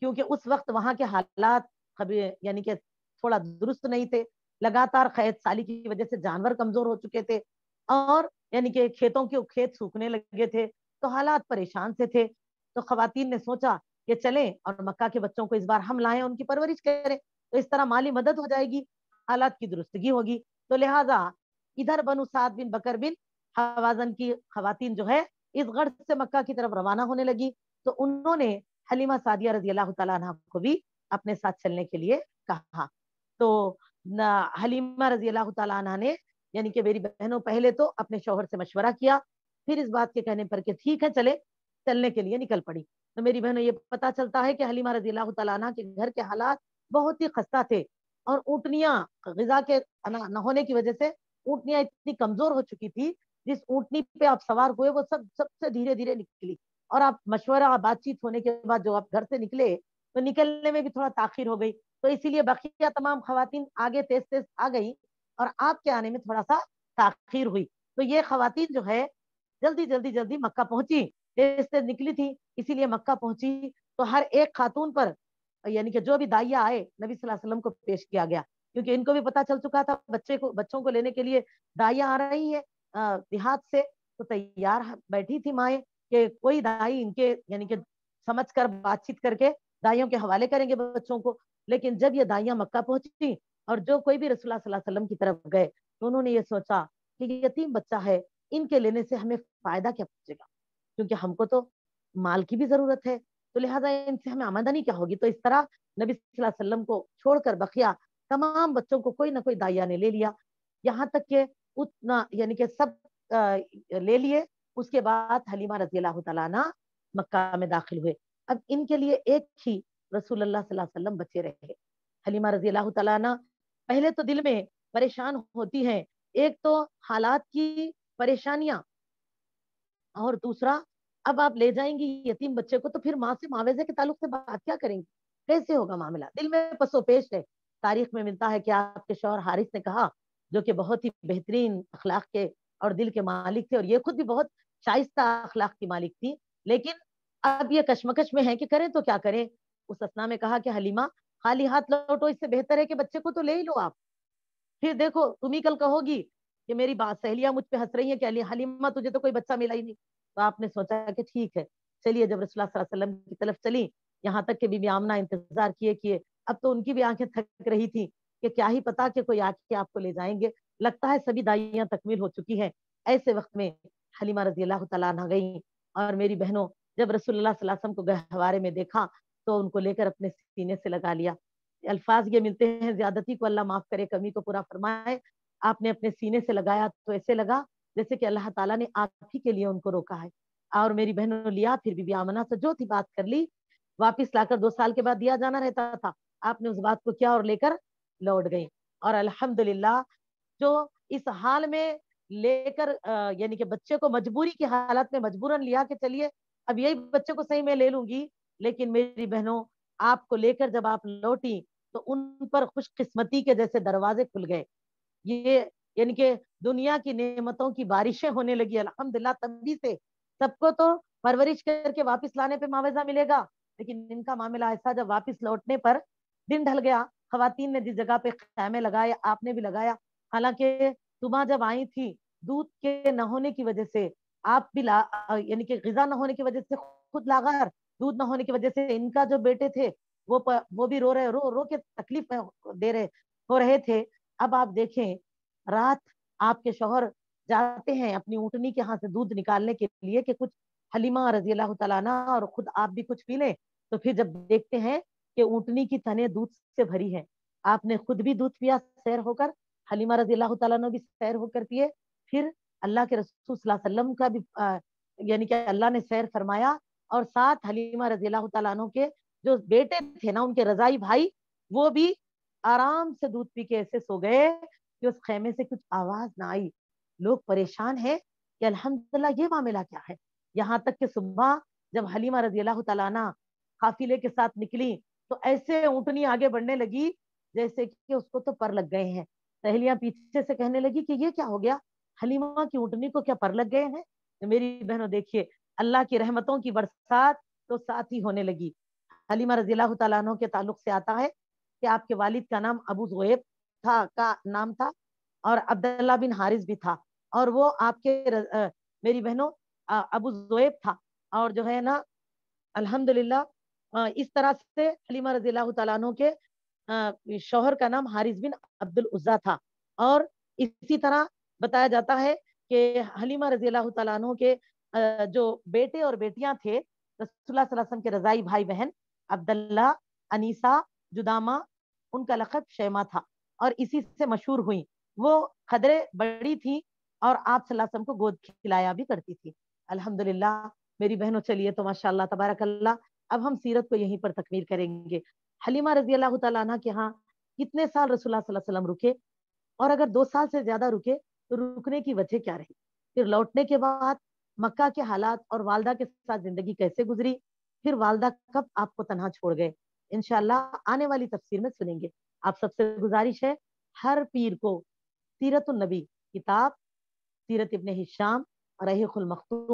क्योंकि उस वक्त वहां के हालात यानी कि थोड़ा दुरुस्त नहीं थे, लगातार खैत साली की वजह से जानवर कमजोर हो चुके थे, और यानी कि खेतों के खेत सूखने लगे थे, तो हालात परेशान से थे। तो खवातीन ने सोचा कि चलें और मक्का के बच्चों को इस बार हम लाएं, उनकी परवरिश करें, तो इस तरह माली मदद हो जाएगी, हालात की दुरुस्तगी होगी। तो लिहाजा इधर बनु साद बिन बकर बिन हवाजन की खवातीन जो है इस गढ़ से मक्का की तरफ रवाना होने लगी, तो उन्होंने हलीमा सादिया रजी अल्लाह तआला अन्हा को भी अपने साथ चलने के लिए कहा। तो हलीमा रजी अल्लाह तआला अन्हा ने, यानी कि मेरी बहनों, पहले तो अपने शौहर से मशवरा किया, फिर इस बात के कहने पर कि ठीक है चले, चलने के लिए निकल पड़ी। तो मेरी बहनों, ये पता चलता है कि हलीमा रजी अल्लाह तआला अन्हा के घर के हालात बहुत ही खस्ता थे, और ऊँटनियां गिजा के न होने की वजह से ऊँटनियां इतनी कमजोर हो चुकी थी, जिस ऊँटनी पे आप सवार हुए वो सबसे धीरे धीरे निकली, और आप मशवरा बातचीत होने के बाद जो आप घर से निकले, तो निकलने में भी थोड़ा ताखिर हो गई, तो इसीलिए बकिया तमाम खवातीन आगे तेज तेज आ गई, और आपके आने में थोड़ा सा ताखिर हुई। तो ये खवातीन जो है जल्दी जल्दी जल्दी मक्का पहुंची, तेज तेज निकली थी, इसीलिए मक्का पहुंची तो हर एक खातून पर, यानी कि जो भी दाइया आए, नबी सल्लल्लाहु अलैहि वसल्लम को पेश किया गया, क्योंकि इनको भी पता चल चुका था बच्चों को लेने के लिए दाइया आ रही है देहात से, तो तैयार बैठी थी माए कि कोई दाई इनके यानी कि समझ कर बातचीत करके दाइयों के हवाले करेंगे बच्चों को। लेकिन जब ये दाइयां मक्का पहुंची और जो कोई भी रसूलुल्लाह सल्लल्लाहु अलैहि वसल्लम की तरफ गए तो उन्होंने ये सोचा कि ये यतीम बच्चा है, इनके लेने से हमें फायदा क्या पहुंचेगा, क्योंकि हमको तो माल की भी जरूरत है, तो लिहाजा इनसे हमें आमदनी क्या होगी। तो इस तरह नबी सल्लल्लाहु अलैहि वसल्लम को छोड़कर बकिया तमाम बच्चों को कोई ना कोई दाइया ने ले लिया, यहाँ तक के उतना यानी कि सब ले लिए। उसके बाद हलीमा रजी अल्लाह तआला अन्हा मक्का में दाखिल हुए। अब इनके लिए एक ही रसूलुल्लाह सल्लल्लाहु अलैहि वसल्लम बचे रहे। हलीमा रजी अल्लाह तआला अन्हा पहले तो दिल में परेशान होती हैं, एक तो हालात की परेशानियां, और दूसरा अब आप ले जाएंगी यतीम बच्चे को तो फिर माँ से मावेजे के ताल्लुक से बात क्या करेंगी, कैसे होगा मामला, दिल में पसोपेश है। तारीख में मिलता है कि आपके शौहर हारिस ने कहा, जो कि बहुत ही बेहतरीन अखलाक के और दिल के मालिक थे, और ये खुद भी बहुत शाइस्ता अखलाक की मालिक थी, लेकिन अब ये कश्मकश में है कि करें तो क्या करें। उस असना में कहा कि हलीमा खाली हाथ लौटो, इससे बेहतर है कि बच्चे को तो ले ही लो आप, फिर देखो तुम ही कल कहोगी कि मेरी बात सहेलियां मुझ पे हंस रही हैं कि हलीमा तुझे तो कोई बच्चा मिला ही नहीं। तो आपने सोचा कि ठीक है, चलिए। जब रसूलुल्लाह सल्लल्लाहु अलैहि वसल्लम की तरफ चली, यहाँ तक कि बीबी आमना इंतजार किए किए अब तो उनकी भी आंखें थक रही थी कि क्या ही पता कि कोई आके आपको ले जाएंगे, लगता है सभी दाइयां तकमील हो चुकी हैं। ऐसे वक्त में हलीमा रजी अल्लाह तआला अन्हा गई, और मेरी बहनों जब रसूलुल्लाह सल्लल्लाहु अलैहि वसल्लम को गहवारे में देखा तो उनको लेकर अपने सीने से लगा लिया। अल्फाज ये मिलते हैं, ज्यादती को अल्लाह माफ करे, कमी को पूरा फरमाए। आपने अपने सीने से लगाया तो ऐसे लगा जैसे कि अल्लाह ताला ने आप ही के लिए उनको रोका है। और मेरी बहनों लिया, फिर बीबी आमना से जो थी बात कर ली, वापिस लाकर 2 साल के बाद दिया जाना रहता था, आपने उस बात को किया और लेकर लौट गई। और अल्हम्दुलिल्लाह जो इस हाल में लेकर यानी कि बच्चे को मजबूरी की हालत में मजबूरन लिया कि चलिए अब यही बच्चे को सही में ले लूंगी, लेकिन मेरी बहनों आपको लेकर जब आप लौटी तो उन पर खुशकिस्मती के जैसे दरवाजे खुल गए। ये यानी कि दुनिया की नेमतों की बारिशें होने लगी अल्हम्दुलिल्लाह। तभी से सबको तो परवरिश करके वापस लाने पे मुआवजा मिलेगा, लेकिन इनका मामला ऐसा, जब वापस लौटने पर दिन ढल गया, खवातीन ने जिस जगह पे खैमे लगाए आपने भी लगाया, हालांकि सुबह जब आई थी दूध के न होने की वजह से आप भी यानी कि गिजा न होने की वजह से खुद लागार, दूध न होने की वजह से इनका जो बेटे थे वो भी रो रहे, रो रो के तकलीफ में दे रहे हो रहे थे। अब आप देखें, रात आपके शौहर जाते हैं अपनी ऊँटनी के यहाँ से दूध निकालने के लिए कि कुछ हलीमा रजी अल्लाह तआला अन्हा और खुद आप भी कुछ पी लें, तो फिर जब देखते हैं कि ऊँटनी की तने दूध से भरी है, आपने खुद भी दूध पिया सैर होकर, हलीमा रजी अल्लाह तआला अन्हा भी सैर होकर पिए, फिर अल्लाह के रसूल सल्लल्लाहु अलैहि वसल्लम का भी यानी कि अल्लाह ने सैर फरमाया, और साथ हलीमा रजी अल्लाह तआला अन्हा के जो बेटे थे ना, उनके रजाई भाई, वो भी आराम से दूध पी के ऐसे सो गए कि उस खेमे से कुछ आवाज ना आई। लोग परेशान हैं कि अल्हम्दुलिल्लाह ये मामला क्या है। यहाँ तक कि सुबह जब हलीमा रजी अल्लाह तआला अन्हा काफिले के साथ निकली तो ऐसे ऊँटनी आगे बढ़ने लगी जैसे कि उसको तो पर लग गए हैं। सहेलियां पीछे से कहने लगी कि ये क्या हो गया, हलीमा की ऊँटनी को क्या पर लग गए हैं। तो मेरी बहनों देखिए, अल्लाह की रहमतों की बरसात तो साथ ही होने लगी। हलीमा रजी अल्लाह तआला अन्हा के ताल्लुक से आता है कि आपके वालिद का नाम अबू ज़ुएब का नाम था, और अब्दुल्ला बिन हारिस भी था, और वो आपके मेरी बहनों अबू ज़ुएब था। और जो है ना अल्हम्दुलिल्लाह इस तरह से हलीमा रजी अल्लाह तआला अन्हा के शौहर का नाम हारिस बिन अब्दुल उज़्ज़ा था। और इसी तरह बताया जाता है कि हलीमा रजी अल्लाह तआला अन्हा के जो बेटे और बेटियां थे रसूलुल्लाह सल्लल्लाहु अलैहि वसल्लम के रजाई भाई बहन अब्दुल्ला, अनीसा, जुदामा, उनका लक़ब शैमा था, और इसी से मशहूर हुई। वो खदरे बड़ी थी और आप सल्लल्लाहु अलैहि वसल्लम को गोद खिलाया भी करती थी। अल्हम्दुलिल्लाह मेरी बहनों, चलिए तो माशाअल्लाह तबारकल्लाह, अब हम सीरत को यहीं पर तकमील करेंगे। हलीमा रजी अल्लाह तआला अन्हा के यहाँ कितने साल रसूलुल्लाह सल्लल्लाहु अलैहि वसल्लम रुके, और अगर 2 साल से ज्यादा रुके तो रुकने की वजह क्या रही, फिर लौटने के बाद मक्का के हालात और वालदा के साथ जिंदगी कैसे गुजरी, फिर वालदा कब आपको तनहा छोड़ गए, इंशाल्लाह आने वाली तफसीर में सुनेंगे। आप सबसे गुजारिश है, हर पीर को सीरत नबी किताब, सीरत इब्ने हिशाम, रहीकुल मख्तूम